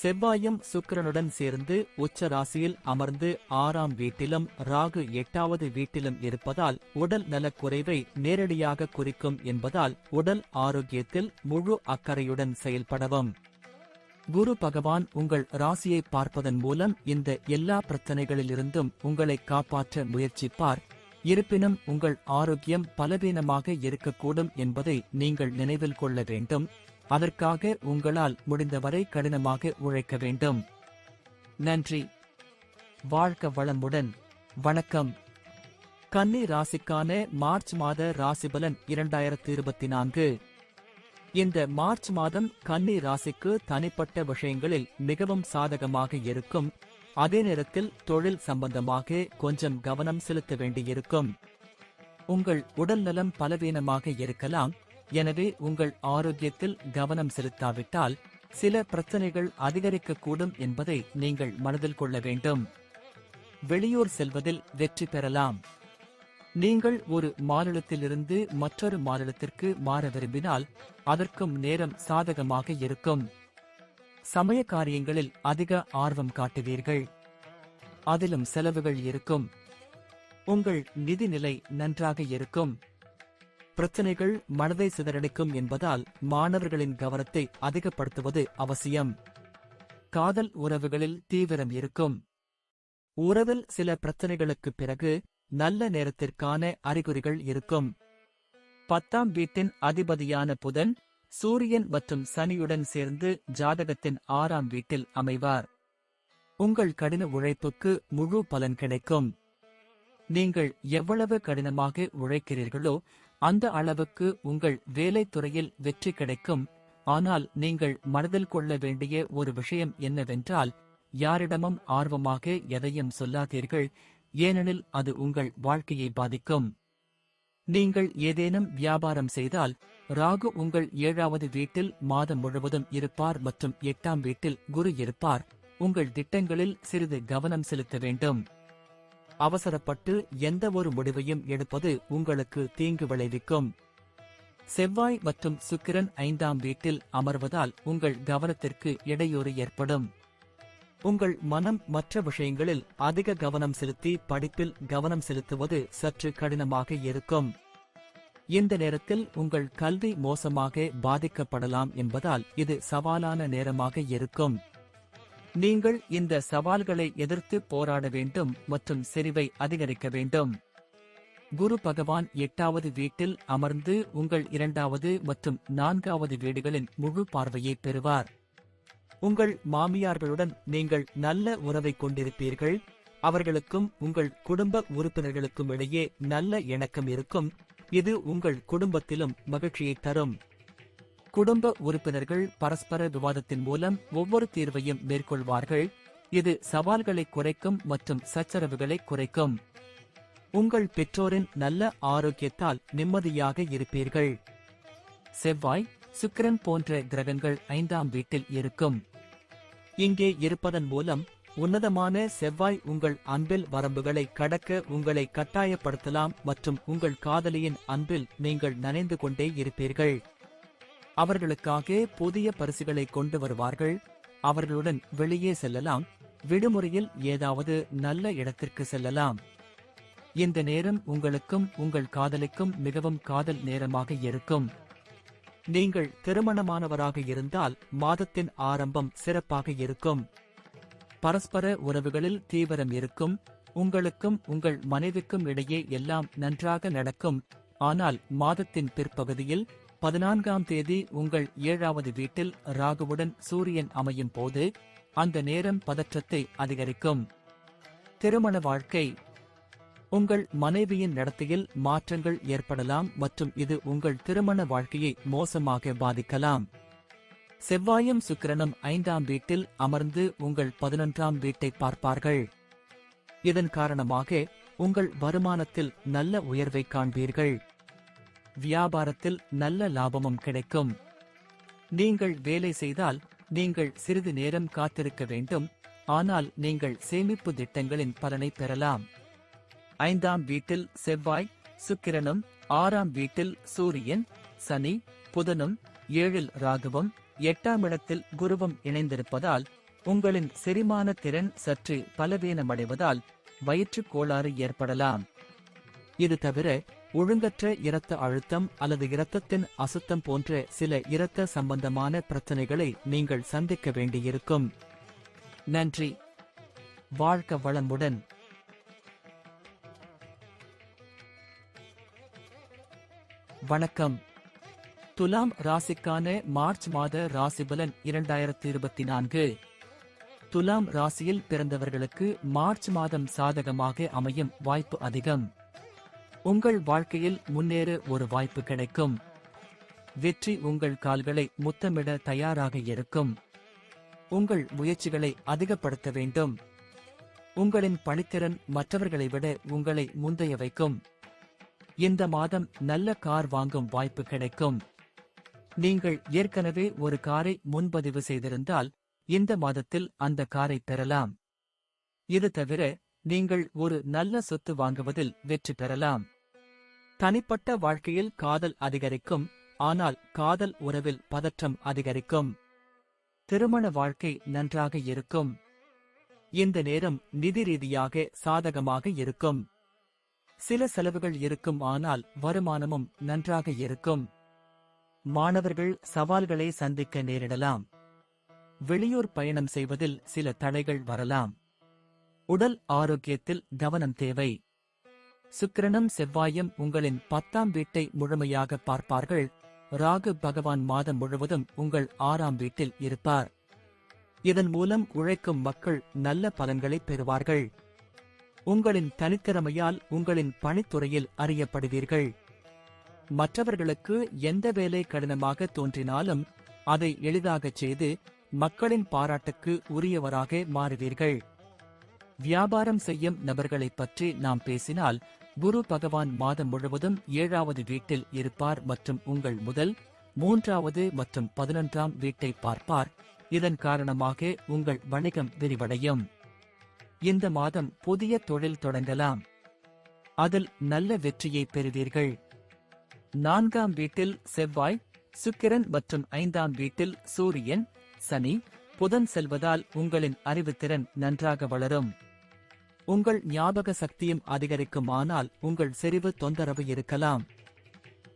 செவ்வாயும் சுக்கிரனுடன் சேர்ந்து உச்ச ராசியில் அமர்ந்து 6ஆம் வீட்டிலும் ராகு 8வது வீட்டிலும் இருப்பதால் உடல் நலக்குறைவை நேரடியாக குறிக்கும் என்பதால் உடல் ஆரோக்கியத்தில் முழு அக்கறையுடன் செயல்படவும். குரு பகவான் உங்கள் ராசியை பார்ப்பதன் மூலம் இந்த எல்லா பிரச்சனைகளிலிருந்தும் உங்களை காப்பாற்ற முயற்சிப்பார். இருப்பினும் உங்கள் ஆரோக்கியம் பலவீனமாக இருக்கக்கூடும் என்பதை நீங்கள் நினைவில் கொள்ள வேண்டும். அதற்காக உங்களால் முடிந்தவரை கடினமாக உழைக்க வேண்டும். நன்றி. வாழ்க வளமுடன். வணக்கம். கன்னி ராசிக்கான மார்ச் மாத ராசிபலன் 2024. இந்த மார்ச் மாதம் கன்னி ராசிக்கு தனிப்பட்ட விஷயங்களில் மிகவும் சாதகமாக இருக்கும். அதே நேரத்தில் தொழில் சம்பந்தமாக கொஞ்சம் கவனம் செலுத்த வேண்டியிருக்கும். உங்கள் உடல்நலம் பலவீனமாக இருக்கலாம். எனவே உங்கள் ஆரோக்கியத்தில் கவனம் செலுத்தாவிட்டால் சில பிரச்சனைகள் அதிகரிக்கக்கூடும் என்பதை நீங்கள் மனதில் கொள்ள வேண்டும். வெளியூர் செல்வதில் வெற்றி பெறலாம். நீங்கள் ஒரு மாநிலத்திலிருந்து மற்றொரு மாநிலத்திற்கு மாற விரும்பினால் அதற்கும் நேரம் சாதகமாக இருக்கும். சமய காரியங்களில் அதிக ஆர்வம் காட்டுவீர்கள். அதிலும் செலவுகள் இருக்கும். உங்கள் நிதிநிலை நன்றாக இருக்கும். பிரச்சனைகள் மனதை சிதறடிக்கும் என்பதால் மாணவர்களின் கவனத்தை அதிகப்படுத்துவது அவசியம். காதல் உறவுகளில் தீவிரம் இருக்கும். உறவில் சில பிரச்சனைகளுக்குப் பிறகு நல்ல நேரத்திற்கான அறிகுறிகள் இருக்கும். 10ஆம் வீட்டின் அதிபதியான புதன், சூரியன் மற்றும் சனியுடன் சேர்ந்து ஜாதகத்தின் 6ஆம் வீட்டில் அமைவார். உங்கள் கடின உழைப்புக்கு முழு பலன் கிடைக்கும். நீங்கள் எவ்வளவு கடினமாக உழைக்கிறீர்களோ அந்த அளவுக்கு உங்கள் வேலைத் துறையில் வெற்றி கிடைக்கும். ஆனால் நீங்கள் மனதில் கொள்ள வேண்டிய ஒரு விஷயம் என்னவென்றால், யாரிடமும் ஆர்வமாக எதையும் சொல்லாதீர்கள். ஏனெனில் அது உங்கள் வாழ்க்கையை பாதிக்கும். நீங்கள் ஏதேனும் வியாபாரம் செய்தால் ராகு உங்கள் 7வது வீட்டில் மாதம் முழுவதும் இருப்பார் மற்றும் 8ஆம் வீட்டில் குரு இருப்பார். உங்கள் திட்டங்களில் சிறிது கவனம் செலுத்த வேண்டும். அவசரப்பட்டு எந்த ஒரு முடிவையும் எடுப்பது உங்களுக்கு தீங்கு விளைவிக்கும். செவ்வாய் மற்றும் சுக்கிரன் 5ஆம் வீட்டில் அமர்வதால் உங்கள் கவனத்திற்கு இடையூறு ஏற்படும். உங்கள் மனம் மற்ற விஷயங்களில் அதிக கவனம் செலுத்தி படிப்பில் கவனம் செலுத்துவது சற்று கடினமாக இருக்கும். இந்த நேரத்தில் உங்கள் கல்வி மோசமாக பாதிக்கப்படலாம் என்பதால் இது சவாலான நேரமாக இருக்கும். நீங்கள் இந்த சவால்களை எதிர்த்து போராட வேண்டும் மற்றும் செறிவை அதிகரிக்க வேண்டும். குரு பகவான் 8வது வீட்டில் அமர்ந்து உங்கள் 2வது மற்றும் 4வது வீடுகளின் முழு பார்வையை பெறுவார். உங்கள் மாமியார்களுடன் நீங்கள் நல்ல உறவை கொண்டிருப்பீர்கள். அவர்களுக்கும் உங்கள் குடும்ப உறுப்பினர்களுக்கும் இடையே நல்ல இணக்கம் இருக்கும். இது உங்கள் குடும்பத்திலும் மகிழ்ச்சியை தரும். குடும்ப உறுப்பினர்கள் பரஸ்பர விவாதத்தின் மூலம் ஒவ்வொரு தீர்வையும் மேற்கொள்வார்கள். இது சவால்களை குறைக்கும் மற்றும் சச்சரவுகளை குறைக்கும். உங்கள் பெற்றோரின் நல்ல ஆரோக்கியத்தால் நிம்மதியாக இருப்பீர்கள். செவ்வாய், சுக்கிரன் போன்ற கிரகங்கள் 5ஆம் வீட்டில் இருக்கும். இங்கே இருப்பதன் மூலம் உன்னதமான செவ்வாய் உங்கள் அன்பில் வரம்புகளை கடக்க உங்களை கட்டாயப்படுத்தலாம் மற்றும் உங்கள் காதலியின் அன்பில் நீங்கள் நனைந்து கொண்டே இருப்பீர்கள். அவர்களுக்காக புதிய பரிசுகளை கொண்டு வருவார்கள். அவர்களுடன் வெளியே செல்லலாம். விடுமுறையில் ஏதாவது நல்ல இடத்திற்கு செல்லலாம். இந்த நேரம் உங்களுக்கும் உங்கள் காதலிக்கும் மிகவும் காதல் நேரமாக இருக்கும். நீங்கள் திருமணமானவராக இருந்தால் மாதத்தின் ஆரம்பம் சிறப்பாக இருக்கும். பரஸ்பர உறவுகளில் தீவிரம் இருக்கும். உங்களுக்கும் உங்கள் மனைவிக்கும் இடையே எல்லாம் நன்றாக நடக்கும். ஆனால் மாதத்தின் பிற்பகுதியில் 14ஆம் தேதி உங்கள் 7வது வீட்டில் ராகுவுடன் சூரியன் அமையும் போது அந்த நேரம் பதற்றத்தை அதிகரிக்கும். திருமண வாழ்க்கை. உங்கள் மனைவியின் நடத்தையில் மாற்றங்கள் ஏற்படலாம் மற்றும் இது உங்கள் திருமண வாழ்க்கையை மோசமாக பாதிக்கலாம். செவ்வாயும் சுக்கிரனும் 5ஆம் வீட்டில் அமர்ந்து உங்கள் 11ஆம் வீட்டை பார்ப்பார்கள். இதன் காரணமாக உங்கள் வருமானத்தில் நல்ல உயர்வை காண்பீர்கள். வியாபாரத்தில் நல்ல லாபமும் கிடைக்கும். நீங்கள் வேலை செய்தால் நீங்கள் சிறிது நேரம் காத்திருக்க வேண்டும். ஆனால் நீங்கள் சேமிப்பு திட்டங்களின் பலனை பெறலாம். 5ஆம் வீட்டில் செவ்வாய், சுக்கிரனும் 6ஆம் வீட்டில் சூரியன், சனி, புதனும் 7இல் ராகுவும் 8ஆம் இடத்தில் குருவும் இணைந்திருப்பதால் உங்களின் செரிமான திறன் சற்று பலவீனமடைவதால் வயிற்றுக் கோளாறு ஏற்படலாம். இது தவிர ஒழுங்கற்ற இரத்த அழுத்தம் அல்லது இரத்தத்தின் அசுத்தம் போன்ற சில இரத்த சம்பந்தமான பிரச்சனைகளை நீங்கள் சந்திக்க வேண்டியிருக்கும். நன்றி. வாழ்க வளமுடன். வணக்கம். துலாம் ராசிக்கான மார்ச் மாத ராசிபலன் 2024. துலாம் ராசியில் பிறந்தவர்களுக்கு மார்ச் மாதம் சாதகமாக அமையும் வாய்ப்பு அதிகம். உங்கள் வாழ்க்கையில் முன்னேற ஒரு வாய்ப்பு கிடைக்கும். வெற்றி உங்கள் கால்களை முத்தமிட தயாராக இருக்கும். உங்கள் முயற்சிகளை அதிகப்படுத்த வேண்டும். உங்களின் பணித்திறன் மற்றவர்களை விட உங்களை முந்தைய வைக்கும். இந்த மாதம் நல்ல கார் வாங்கும் வாய்ப்பு கிடைக்கும். நீங்கள் ஏற்கனவே ஒரு காரை முன்பதிவு செய்திருந்தால் இந்த மாதத்தில் அந்த காரை பெறலாம். இது தவிர நீங்கள் ஒரு நல்ல சொத்து வாங்குவதில் வெற்றி பெறலாம். தனிப்பட்ட வாழ்க்கையில் காதல் அதிகரிக்கும், ஆனால் காதல் உறவில் பதற்றம் அதிகரிக்கும். திருமண வாழ்க்கை நன்றாக இருக்கும். இந்த நேரம் நிதி ரீதியாக சாதகமாக இருக்கும். சில செலவுகள் இருக்கும், ஆனால் வருமானமும் நன்றாக இருக்கும். மாணவர்கள் சவால்களை சந்திக்க நேரிடலாம். வெளியூர் பயணம் செய்வதில் சில தடைகள் வரலாம். உடல் ஆரோக்கியத்தில் கவனம் தேவை. சுக்கிரனும் செவ்வாயும் உங்களின் 10ஆம் வீட்டை முழுமையாக பார்ப்பார்கள். ராகு பகவான் மாதம் முழுவதும் உங்கள் 6ஆம் வீட்டில் இருப்பார். இதன் மூலம் உழைக்கும் மக்கள் நல்ல பலன்களை பெறுவார்கள். உங்களின் தனித்திறமையால் உங்களின் பணித்துறையில் அறியப்படுவீர்கள். மற்றவர்களுக்கு எந்த வேலை கடினமாக தோன்றினாலும் அதை எளிதாகச் செய்து மக்களின் பாராட்டுக்கு உரியவராக மாறுவீர்கள். வியாபாரம் செய்யும் நபர்களைப் பற்றி நாம் பேசினால், குரு பகவான் மாதம் முழுவதும் 7ஆவது வீட்டில் இருப்பார் மற்றும் உங்கள் முதல், 3ஆவது மற்றும் 11ஆம் வீட்டை பார்ப்பார். இதன் காரணமாக உங்கள் வணிகம் விரிவடையும். இந்த மாதம் புதிய தொழில் தொடங்கலாம். அதில் நல்ல வெற்றியை பெறுவீர்கள். 4ஆம் வீட்டில் செவ்வாய், சுக்கிரன் மற்றும் 5ஆம் வீட்டில் சூரியன், சனி, புதன் செல்வதால் உங்களின் அறிவுத்திறன் நன்றாக வளரும். உங்கள் ஞாபக சக்தியும் அதிகரிக்கும், ஆனால் உங்கள் செறிவு தொந்தரவு இருக்கலாம்.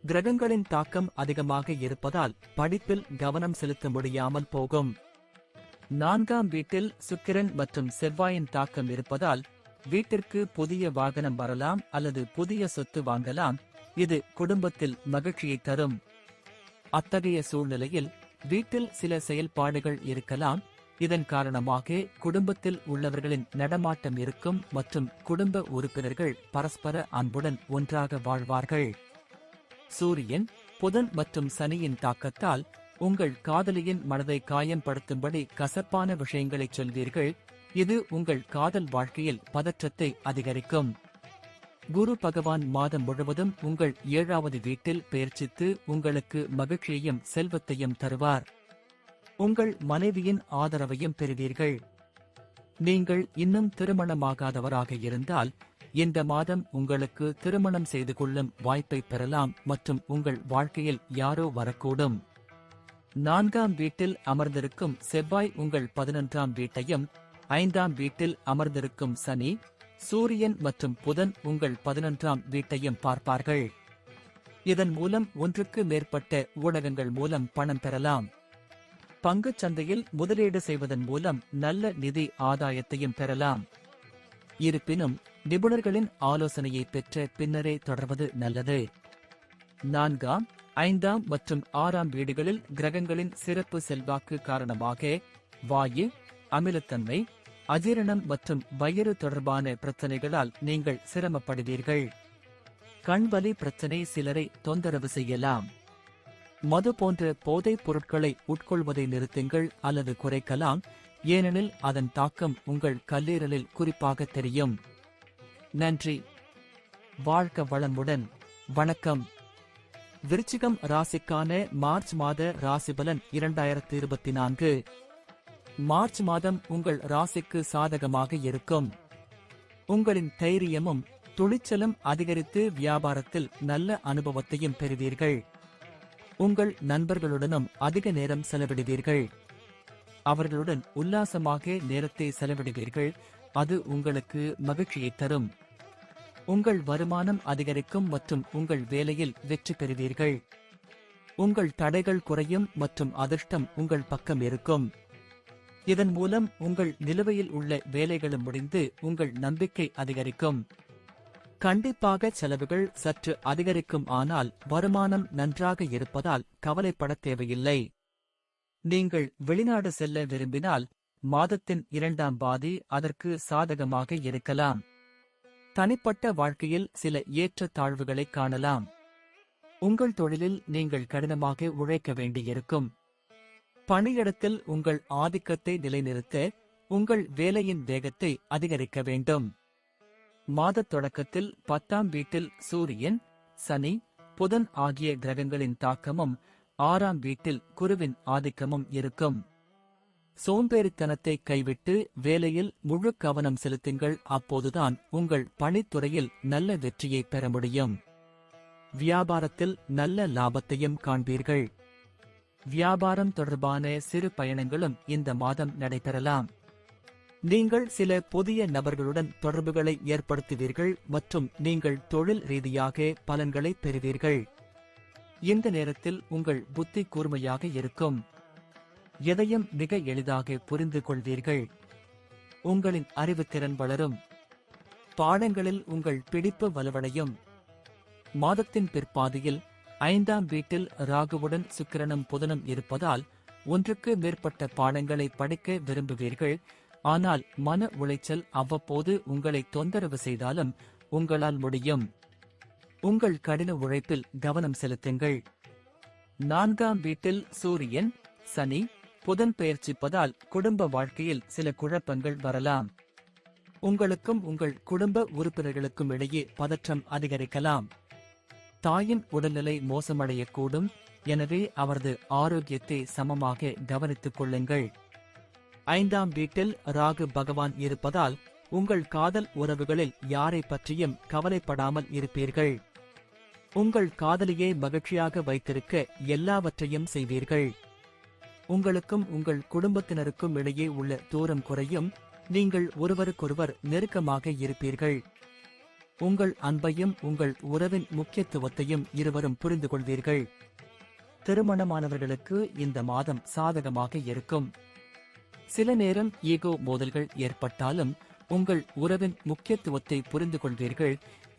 கிரகங்களின் தாக்கம் அதிகமாக இருப்பதால் படிப்பில் கவனம் செலுத்த முடியாமல் போகும். 4ஆம் வீட்டில் சுக்கிரன் மற்றும் செவ்வாயின் தாக்கம் இருப்பதால் வீட்டிற்கு புதிய வாகனம் வரலாம் அல்லது புதிய சொத்து வாங்கலாம். இது குடும்பத்தில் மகிழ்ச்சியை தரும். அத்தகைய சூழ்நிலையில் வீட்டில் சில செயல்பாடுகள் இருக்கலாம். இதன் காரணமாக குடும்பத்தில் உள்ளவர்களின் நடமாட்டம் இருக்கும் மற்றும் குடும்ப உறுப்பினர்கள் பரஸ்பர அன்புடன் ஒன்றாக வாழ்வார்கள். சூரியன், புதன் மற்றும் சனியின் தாக்கத்தால் உங்கள் காதலியின் மனதை காயப்படுத்தும்படி கசப்பான விஷயங்களைச் சொல்வீர்கள். இது உங்கள் காதல் வாழ்க்கையில் பதற்றத்தை அதிகரிக்கும். குரு பகவான் மாதம் முழுவதும் உங்கள் 7ஆவது வீட்டில் பெயர்ச்சித்து உங்களுக்கு மகிழ்ச்சியையும் செல்வத்தையும் தருவார். உங்கள் மனைவியின் ஆதரவையும் பெறுவீர்கள். நீங்கள் இன்னும் திருமணமாகாதவராக இருந்தால் இந்த மாதம் உங்களுக்கு திருமணம் செய்து கொள்ளும் வாய்ப்பை பெறலாம் மற்றும் உங்கள் வாழ்க்கையில் யாரோ வரக்கூடும். 4ஆம் வீட்டில் அமர்ந்திருக்கும் செவ்வாய் உங்கள் 11ஆம் வீட்டையும், 5ஆம் வீட்டில் அமர்ந்திருக்கும் சனி, சூரியன் மற்றும் புதன் உங்கள் 11ஆம் வீட்டையும் பார்ப்பார்கள். இதன் மூலம் ஒன்றுக்கு மேற்பட்ட ஊடகங்கள் மூலம் பணம் பெறலாம். பங்குச் சந்தையில் முதலீடு செய்வதன் மூலம் நல்ல நிதி ஆதாயத்தையும் பெறலாம். இருப்பினும் நிபுணர்களின் ஆலோசனையை பெற்ற பின்னரே தொடர்வது நல்லது. 4ஆம், 5ஆம் மற்றும் 6ஆம் வீடுகளில் கிரகங்களின் சிறப்பு செல்வாக்கு காரணமாக வாயு, அமிலத்தன்மை, அஜீரணம் மற்றும் வயிறு தொடர்பான பிரச்சனைகளால் நீங்கள் சிரமப்படுவீர்கள். கண்வலி பிரச்சனை சிலரை தொந்தரவு செய்யலாம். மது போன்ற போதைப் பொருட்களை உட்கொள்வதை நிறுத்துங்கள் அல்லது குறைக்கலாம், ஏனெனில் அதன் தாக்கம் உங்கள் கல்லீரலில் குறிப்பாக தெரியும். நன்றி. வாழ்க வளமுடன். வணக்கம். விருச்சிகம் ராசிக்கான மார்ச் மாத ராசிபலன் 2024. மார்ச் மாதம் உங்கள் ராசிக்கு சாதகமாக இருக்கும். உங்களின் தைரியமும் துணிச்சலும் அதிகரித்து வியாபாரத்தில் நல்ல அனுபவத்தையும் பெறுவீர்கள். உங்கள் நண்பர்களுடனும் அதிக நேரம் செலவிடுவீர்கள். அவர்களுடன் உல்லாசமாக நேரத்தை செலவிடுவீர்கள். அது உங்களுக்கு மகிழ்ச்சியை தரும். உங்கள் வருமானம் அதிகரிக்கும் மற்றும் உங்கள் வேலையில் வெற்றி பெறுவீர்கள். உங்கள் தடைகள் குறையும் மற்றும் அதிர்ஷ்டம் உங்கள் பக்கம் இருக்கும். இதன் மூலம் உங்கள் நிலுவையில் உள்ள வேலைகளும் முடிந்து உங்கள் நம்பிக்கை அதிகரிக்கும். கண்டிப்பாக செலவுகள் சற்று அதிகரிக்கும், ஆனால் வருமானம் நன்றாக இருப்பதால் கவலைப்பட தேவையில்லை. நீங்கள் வெளிநாடு செல்ல விரும்பினால் மாதத்தின் 2ஆம் பாதி அதற்கு சாதகமாக இருக்கலாம். தனிப்பட்ட வாழ்க்கையில் சில ஏற்ற தாழ்வுகளை காணலாம். உங்கள் தொழிலில் நீங்கள் கடினமாக உழைக்க வேண்டியிருக்கும். பணியிடத்தில் உங்கள் ஆதிக்கத்தை நிலைநிறுத்த உங்கள் வேலையின் வேகத்தை அதிகரிக்க வேண்டும். மாதத் தொடக்கத்தில் 10ஆம் வீட்டில் சூரியன், சனி, புதன் ஆகிய கிரகங்களின் தாக்கமும் 6ஆம் வீட்டில் குருவின் ஆதிக்கமும் இருக்கும். சோம்பேறித்தனத்தை கைவிட்டு வேலையில் முழு கவனம் செலுத்துங்கள். அப்போதுதான் உங்கள் பணித்துறையில் நல்ல வெற்றியை பெற முடியும். வியாபாரத்தில் நல்ல லாபத்தையும் காண்பீர்கள். வியாபாரம் தொடர்பான சிறு பயணங்களும் இந்த மாதம் நடைபெறலாம். நீங்கள் சில புதிய நபர்களுடன் தொடர்புகளை ஏற்படுத்துவீர்கள் மற்றும் நீங்கள் தொழில் ரீதியாக பலன்களை பெறுவீர்கள். இந்த நேரத்தில் உங்கள் புத்தி கூர்மையாக இருக்கும். எதையும் மிக எளிதாக புரிந்து கொள்வீர்கள். உங்களின் அறிவுத்திறன் வளரும். பாடங்களில் உங்கள் பிடிப்பு வலுவடையும். மாதத்தின் பிற்பாதியில் 5ஆம் வீட்டில் ராகுவுடன் சுக்கிரனும் புதனும் இருப்பதால் ஒன்றுக்கு மேற்பட்ட பாடங்களை படிக்க விரும்புவீர்கள். ஆனால் மன உளைச்சல் அவ்வப்போது உங்களை தொந்தரவு செய்தாலும் உங்களால் முடியும். உங்கள் கடின உழைப்பில் கவனம் செலுத்துங்கள். 4ஆம் வீட்டில் சூரியன், சனி, புதன் பெயர்ச்சிப்பதால் குடும்ப வாழ்க்கையில் சில குழப்பங்கள் வரலாம். உங்களுக்கும் உங்கள் குடும்ப உறுப்பினர்களுக்கும் இடையே பதற்றம் அதிகரிக்கலாம். தாயின் உடல்நிலை மோசமடையக்கூடும். எனவே அவரது ஆரோக்கியத்தை சமமாக கவனித்துக் கொள்ளுங்கள். 5ஆம் வீட்டில் ராகு பகவான் இருப்பதால் உங்கள் காதல் உறவுகளில் யாரை பற்றியும் கவலைப்படாமல் இருப்பீர்கள். உங்கள் காதலியை மகிழ்ச்சியாக வைத்திருக்க எல்லாவற்றையும் செய்வீர்கள். உங்களுக்கும் உங்கள் குடும்பத்தினருக்கும் இடையே உள்ள தூரம் குறையும். நீங்கள் ஒருவருக்கொருவர் நெருக்கமாக இருப்பீர்கள். உங்கள் அன்பையும் உங்கள் உறவின் முக்கியத்துவத்தையும் இருவரும் புரிந்து கொள்வீர்கள். திருமணமானவர்களுக்கு இந்த மாதம் சாதகமாக இருக்கும். சில நேரம் ஈகோ மோதல்கள் ஏற்பட்டாலும் உங்கள் உறவின் முக்கியத்துவத்தை புரிந்து கொள்வீர்கள்.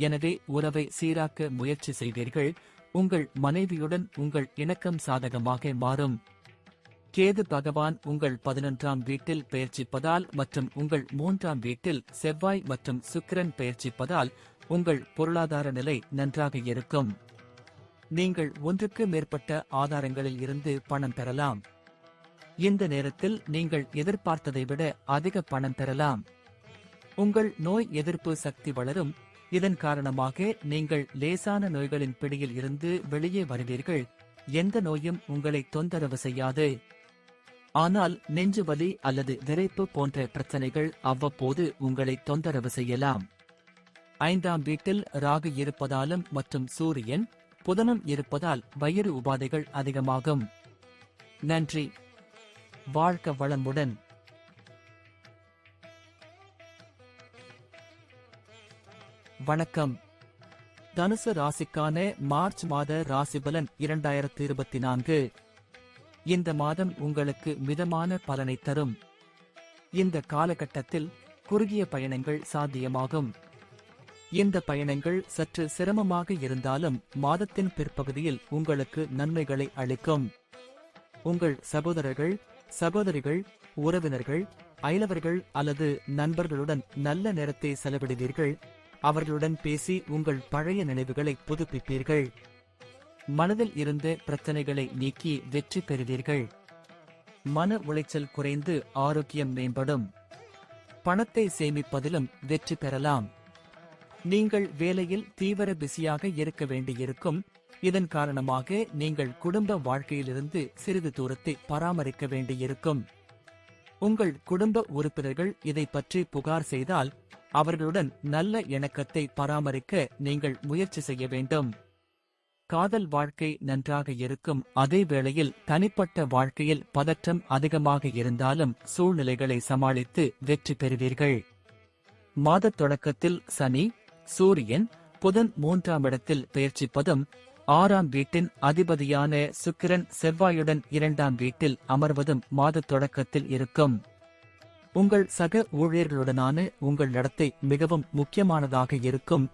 எனவே உறவை சீராக்க முயற்சி செய்வீர்கள். உங்கள் மனைவியுடன் உங்கள் இணக்கம் சாதகமாக மாறும். கேது பகவான் உங்கள் 11ஆம் வீட்டில் பெயர்ச்சிப்பதால் மற்றும் உங்கள் 3ஆம் வீட்டில் செவ்வாய் மற்றும் சுக்கிரன் பெயர்ச்சிப்பதால் உங்கள் பொருளாதார நிலை நன்றாக இருக்கும். நீங்கள் ஒன்றுக்கு மேற்பட்ட ஆதாரங்களில் இருந்து பணம் பெறலாம். இந்த நேரத்தில் நீங்கள் எதிர்பார்த்ததை விட அதிக பணம் பெறலாம். உங்கள் நோய் எதிர்ப்பு சக்தி வளரும். இதன் காரணமாக நீங்கள் லேசான நோய்களின் பிடியில் இருந்து வெளியே வருவீர்கள். எந்த நோயும் உங்களை தொந்தரவு செய்யாது. ஆனால் நெஞ்சுவலி அல்லது விரைப்பு போன்ற பிரச்சனைகள் அவ்வப்போது உங்களை தொந்தரவு செய்யலாம். 5ஆம் வீட்டில் ராகு இருப்பதாலும் மற்றும் சூரியன், புதனும் இருப்பதால் வயிறு உபாதைகள் அதிகமாகும். நன்றி. வாழ்க வளமுடன். வணக்கம். தனுசு ராசிக்கான மார்ச் மாத ராசிபலன் 2024. இந்த மாதம் உங்களுக்கு மிதமான பலனை தரும். இந்த காலகட்டத்தில் குறுகிய பயணங்கள் சாத்தியமாகும். இந்த பயணங்கள் சற்று சிரமமாக இருந்தாலும் மாதத்தின் பிற்பகுதியில் உங்களுக்கு நன்மைகளை அளிக்கும். உங்கள் சகோதரர்கள், சகோதரிகள், உறவினர்கள், அயலவர்கள் அல்லது நண்பர்களுடன் நல்ல நேரத்தை செலவிடுவீர்கள். அவர்களுடன் பேசி உங்கள் பழைய நினைவுகளை புதுப்பிப்பீர்கள். மனதில் இருந்த பிரச்சனைகளை நீக்கி வெற்றி பெறுவீர்கள். மன உளைச்சல் குறைந்து ஆரோக்கியம் மேம்படும். பணத்தை சேமிப்பதிலும் வெற்றி பெறலாம். நீங்கள் வேலையில் தீவிர பிஸியாக இருக்க வேண்டியிருக்கும். இதன் காரணமாக நீங்கள் குடும்ப வாழ்க்கையிலிருந்து சிறிது தூரத்தை பராமரிக்க வேண்டியிருக்கும். உங்கள் குடும்ப உறுப்பினர்கள் இதை பற்றி புகார் செய்தால் அவர்களுடன் நல்ல இணக்கத்தை பராமரிக்க நீங்கள் முயற்சி செய்ய வேண்டும். காதல் வாழ்க்கை நன்றாக இருக்கும். அதே வேளையில் தனிப்பட்ட வாழ்க்கையில் பதற்றம் அதிகமாக இருந்தாலும் சூழ்நிலைகளை சமாளித்து வெற்றி பெறுவீர்கள். மாதத் தொடக்கத்தில் சனி, சூரியன் புதன் 3ஆம் இடத்தில் பெயர்ச்சிப்பதும் 6ஆம் வீட்டின் அதிபதியான சுக்கிரன் செவ்வாயுடன் 2ஆம் வீட்டில் அமர்வதும் மாத தொடக்கத்தில் இருக்கும். உங்கள் சக ஊழியர்களுடனான உங்கள் நடத்தை மிகவும் முக்கியமானதாக இருக்கும்.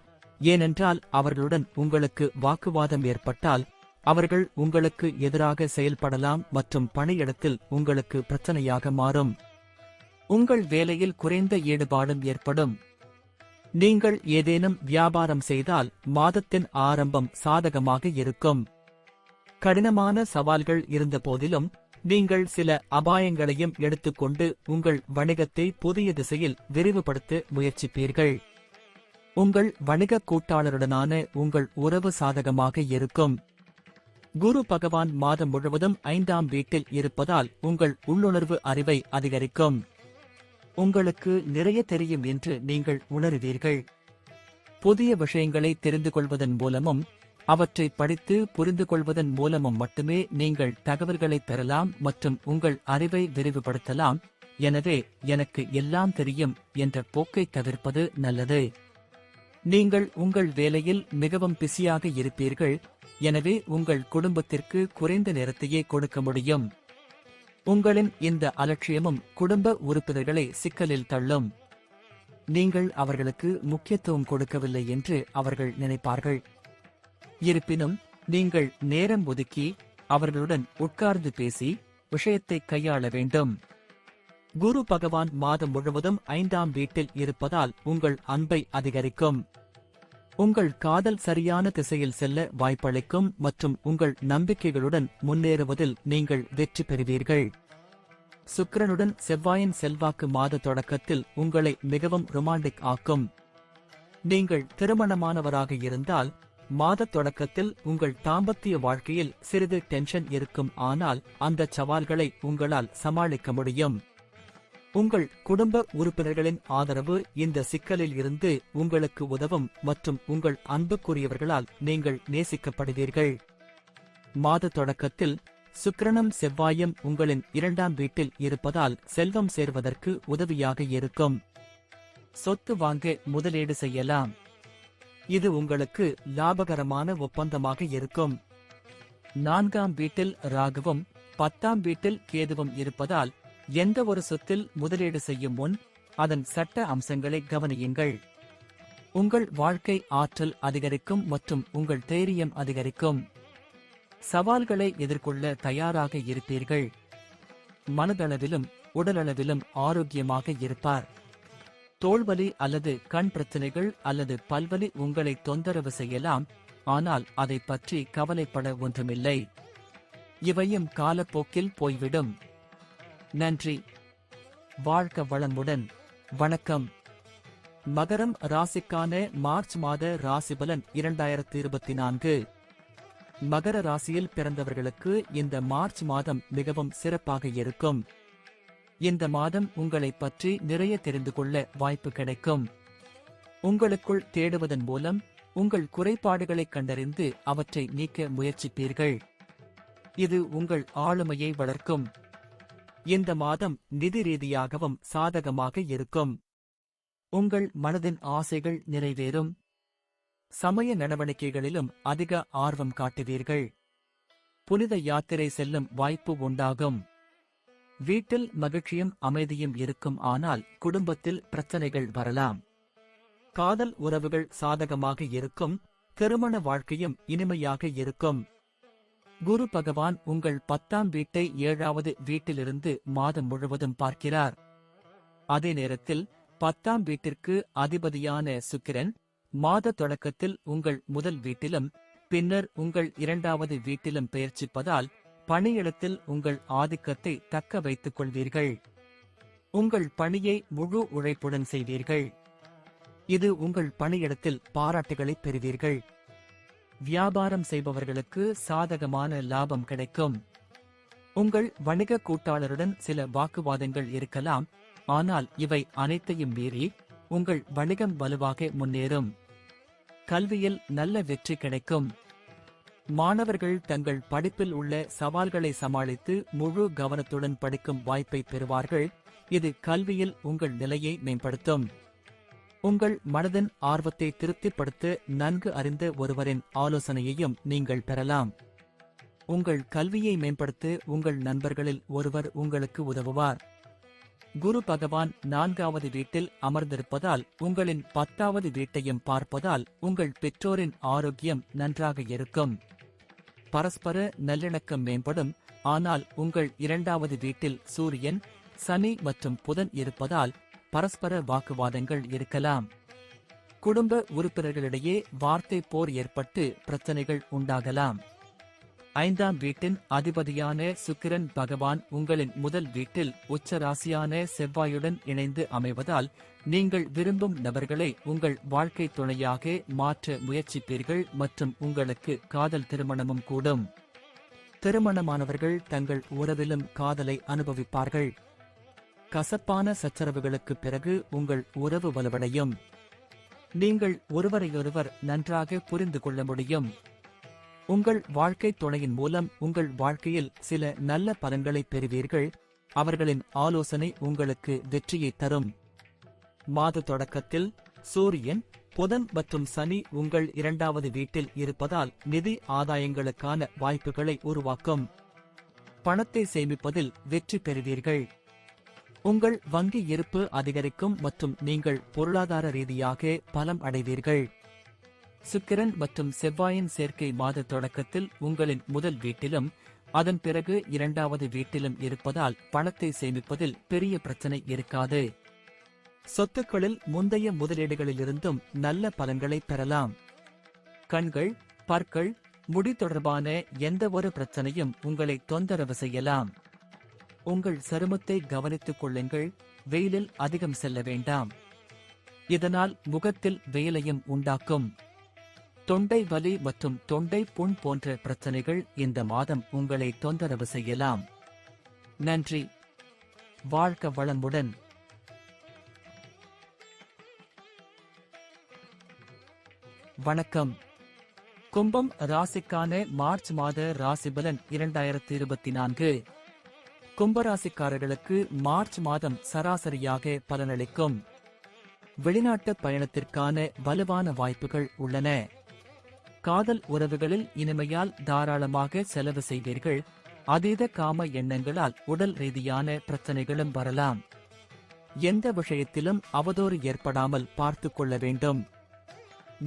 ஏனென்றால் அவர்களுடன் உங்களுக்கு வாக்குவாதம் ஏற்பட்டால் அவர்கள் உங்களுக்கு எதிராக செயல்படலாம் மற்றும் பணியிடத்தில் உங்களுக்கு பிரச்சனையாக மாறும். உங்கள் வேலையில் குறைந்த ஈடுபாடும் ஏற்படும். நீங்கள் ஏதேனும் வியாபாரம் செய்தால் மாதத்தின் ஆரம்பம் சாதகமாக இருக்கும். கடினமான சவால்கள் இருந்தபோதிலும் நீங்கள் சில அபாயங்களையும் எடுத்துக்கொண்டு உங்கள் வணிகத்தை புதிய திசையில் விரிவுபடுத்த முயற்சிப்பீர்கள். உங்கள் வணிக கூட்டாளருடனான உங்கள் உறவு சாதகமாக இருக்கும். குரு பகவான் மாதம் முழுவதும் 5ஆம் வீட்டில் இருப்பதால் உங்கள் உள்ளுணர்வு அறிவை அதிகரிக்கும். உங்களுக்கு நிறைய தெரியும் என்று நீங்கள் உணருவீர்கள். புதிய விஷயங்களை தெரிந்து கொள்வதன் மூலமும் அவற்றை படித்து புரிந்து கொள்வதன் மூலமும் மட்டுமே நீங்கள் தகவல்களை பெறலாம் மற்றும் உங்கள் அறிவை விரிவுபடுத்தலாம். எனவே எனக்கு எல்லாம் தெரியும் என்ற போக்கை தவிர்ப்பது நல்லது. நீங்கள் உங்கள் வேலையில் மிகவும் பிஸியாக இருப்பீர்கள். எனவே உங்கள் குடும்பத்திற்கு குறைந்த நேரத்தையே கொடுக்க முடியும். உங்களின் இந்த அலட்சியமும் குடும்ப உறுப்பினர்களை சிக்கலில் தள்ளும். நீங்கள் அவர்களுக்கு முக்கியத்துவம் கொடுக்கவில்லை என்று அவர்கள் நினைப்பார்கள். இருப்பினும் நீங்கள் நேரம் ஒதுக்கி அவர்களுடன் உட்கார்ந்து பேசி விஷயத்தை கையாள வேண்டும். குரு பகவான் மாதம் முழுவதும் 5ஆம் வீட்டில் இருப்பதால் உங்கள் அன்பை அதிகரிக்கும். உங்கள் காதல் சரியான திசையில் செல்ல வாய்ப்பளிக்கும் மற்றும் உங்கள் நம்பிக்கைகளுடன் முன்னேறுவதில் நீங்கள் வெற்றி பெறுவீர்கள். சுக்கிரனுடன் செவ்வாயின் செல்வாக்கு மாத தொடக்கத்தில் உங்களை மிகவும் ரொமான்டிக் ஆக்கும். நீங்கள் திருமணமானவராக இருந்தால் மாத தொடக்கத்தில் உங்கள் தாம்பத்திய வாழ்க்கையில் சிறிது டென்ஷன் இருக்கும். ஆனால் அந்த சவால்களை உங்களால் சமாளிக்க முடியும். உங்கள் குடும்ப உறுப்பினர்களின் ஆதரவு இந்த சிக்கலில் இருந்து உங்களுக்கு உதவும் மற்றும் உங்கள் அன்புக்குரியவர்களால் நீங்கள் நேசிக்கப்படுவீர்கள். மாத தொடக்கத்தில் சுக்கிரனும் செவ்வாயும் உங்களின் 2ஆம் வீட்டில் இருப்பதால் செல்வம் சேர்வதற்கு உதவியாக இருக்கும். சொத்து வாங்க முதலீடு செய்யலாம். இது உங்களுக்கு லாபகரமான ஒப்பந்தமாக இருக்கும். 4ஆம் வீட்டில் ராகுவும் 10ஆம் வீட்டில் கேதுவும் இருப்பதால் எந்த ஒரு சொத்தில் முதலீடு செய்யும் முன் அதன் சட்ட அம்சங்களை கவனியுங்கள். உங்கள் வாழ்க்கை ஆற்றல் அதிகரிக்கும் மற்றும் உங்கள் தைரியம் அதிகரிக்கும். சவால்களை எதிர்கொள்ள தயாராக இருப்பீர்கள். மனதளவிலும் உடலளவிலும் ஆரோக்கியமாக இருப்பார். தோள்வலி அல்லது கண் பிரச்சனைகள் அல்லது பல்வலி உங்களை தொந்தரவு செய்யலாம். ஆனால் அதை பற்றி கவலைப்பட ஒன்றுமில்லை. இவையும் காலப்போக்கில் போய்விடும். நன்றி. வாழ்க வளமுடன். வணக்கம். மகரம் ராசிக்கான மார்ச் மாத ராசிபலன் 2024. மகர ராசியில் பிறந்தவர்களுக்கு இந்த மார்ச் மாதம் மிகவும் சிறப்பாக இருக்கும். இந்த மாதம் உங்களைப் பற்றி நிறைய தெரிந்து கொள்ள வாய்ப்பு கிடைக்கும். உங்களுக்குள் தேடுவதன் மூலம் உங்கள் குறைபாடுகளைக் கண்டறிந்து அவற்றை நீக்க முயற்சிப்பீர்கள். இது உங்கள் ஆளுமையை வளர்க்கும். இந்த மாதம் நிதி ரீதியாகவும் சாதகமாக இருக்கும். உங்கள் மனதின் ஆசைகள் நிறைவேறும். சமய நடவடிக்கைகளிலும் அதிக ஆர்வம் காட்டுவீர்கள். புனித யாத்திரை செல்லும் வாய்ப்பு உண்டாகும். வீட்டில் மகிழ்ச்சியும் அமைதியும் இருக்கும். ஆனால் குடும்பத்தில் பிரச்சனைகள் வரலாம். காதல் உறவுகள் சாதகமாக இருக்கும். திருமண வாழ்க்கையும் இனிமையாக இருக்கும். குரு பகவான் உங்கள் 10ஆம் வீட்டை 7வது வீட்டிலிருந்து மாதம் முழுவதும் பார்க்கிறார். அதே நேரத்தில் 10ஆம் வீட்டிற்கு அதிபதியான சுக்கிரன் மாத தொடக்கத்தில் உங்கள் முதல் வீட்டிலும் பின்னர் உங்கள் 2வது வீட்டிலும் பெயர்ச்சிப்பதால் பணியிடத்தில் உங்கள் ஆதிக்கத்தை தக்க வைத்துக் கொள்வீர்கள். உங்கள் பணியை முழு உழைப்புடன் செய்வீர்கள். இது உங்கள் பணியிடத்தில் பாராட்டுகளைப் பெறுவீர்கள். வியாபாரம் செய்பவர்களுக்கு சாதகமான லாபம் கிடைக்கும். உங்கள் வணிக கூட்டாளருடன் சில வாக்குவாதங்கள் இருக்கலாம். ஆனால் இவை அனைத்தையும் மீறி உங்கள் வணிகம் வலுவாக முன்னேறும். கல்வியில் நல்ல வெற்றி கிடைக்கும். மாணவர்கள் தங்கள் படிப்பில் உள்ள சவால்களை சமாளித்து முழு கவனத்துடன் படிக்கும் வாய்ப்பை பெறுவார்கள். இது கல்வியில் உங்கள் நிலையை மேம்படுத்தும். உங்கள் மனதின் ஆர்வத்தை திருப்திப்படுத்த நன்கு அறிந்த ஒருவரின் ஆலோசனையையும் நீங்கள் பெறலாம். உங்கள் கல்வியை மேம்படுத்த உங்கள் நண்பர்களில் ஒருவர் உங்களுக்கு உதவுவார். குரு பகவான் 4வது வீட்டில் அமர்ந்திருப்பதால் உங்களின் 10வது வீட்டையும் பார்ப்பதால் உங்கள் பெற்றோரின் ஆரோக்கியம் நன்றாக இருக்கும். பரஸ்பர நல்லிணக்கம் மேம்படும். ஆனால் உங்கள் 2வது வீட்டில் சூரியன், சனி மற்றும் புதன் இருப்பதால் பரஸ்பர வாக்குவாதங்கள் இருக்கலாம். குடும்ப உறுப்பினர்களிடையே வார்த்தை போர் ஏற்பட்டு பிரச்சனைகள் உண்டாகலாம். 5ஆம் வீட்டின் அதிபதியான சுக்கிரன் பகவான் உங்களின் முதல் வீட்டில் உச்ச ராசியான செவ்வாயுடன் இணைந்து அமைவதால் நீங்கள் விரும்பும் நபர்களை உங்கள் வாழ்க்கை துணையாக மாற்ற முயற்சிப்பீர்கள் மற்றும் உங்களுக்கு காதல் திருமணமும் கூடும். திருமணமானவர்கள் தங்கள் உறவிலும் காதலை அனுபவிப்பார்கள். கசப்பான சச்சரவுகளுக்கு பிறகு உங்கள் உறவு வலுவடையும். நீங்கள் ஒருவரையொருவர் நன்றாக புரிந்து கொள்ள முடியும். உங்கள் வாழ்க்கை துணையின் மூலம் உங்கள் வாழ்க்கையில் சில நல்ல பலன்களை பெறுவீர்கள். அவர்களின் ஆலோசனை உங்களுக்கு வெற்றியை தரும். மாத தொடக்கத்தில் சூரியன், புதன் மற்றும் சனி உங்கள் 2வது வீட்டில் இருப்பதால் நிதி ஆதாயங்களுக்கான வாய்ப்புகளை உருவாக்கும். பணத்தை சேமிப்பதில் வெற்றி பெறுவீர்கள். உங்கள் வங்கி இருப்பு அதிகரிக்கும் மற்றும் நீங்கள் பொருளாதார ரீதியாக பலம் அடைவீர்கள். சுக்கிரன் மற்றும் செவ்வாயின் சேர்க்கை மாத தொடக்கத்தில் உங்களின் முதல் வீட்டிலும் அதன் பிறகு 2வது வீட்டிலும் இருப்பதால் பணத்தை சேமிப்பதில் பெரிய பிரச்சனை இருக்காது. சொத்துக்களில் முந்தைய முதலீடுகளிலிருந்தும் நல்ல பலன்களை பெறலாம். கண்கள், பற்கள், முடி தொடர்பான எந்தவொரு பிரச்சனையும் உங்களை தொந்தரவு செய்யலாம். உங்கள் சருமத்தை கவனித்துக் கொள்ளுங்கள். வெயிலில் அதிகம் செல்ல வேண்டாம். இதனால் முகத்தில் வெயிலையும் உண்டாக்கும். தொண்டை வலி மற்றும் தொண்டை புண் போன்ற பிரச்சனைகள் இந்த மாதம் உங்களை தொந்தரவு செய்யலாம். நன்றி. வாழ்க வளமுடன். வணக்கம். கும்பம் ராசிக்கான மார்ச் மாத ராசிபலன் 2024. கும்பராசிக்காரர்களுக்கு மார்ச் மாதம் சராசரியாக பலனளிக்கும். வெளிநாட்டு பயணத்திற்கான வலுவான வாய்ப்புகள் உள்ளன. காதல் உறவுகளில் இனிமையால் தாராளமாக செலவு செய்வீர்கள். அதீத காம எண்ணங்களால் உடல் ரீதியான பிரச்சனைகளும் வரலாம். எந்த விஷயத்திலும் அவதூறு ஏற்படாமல் பார்த்துக் கொள்ள வேண்டும்.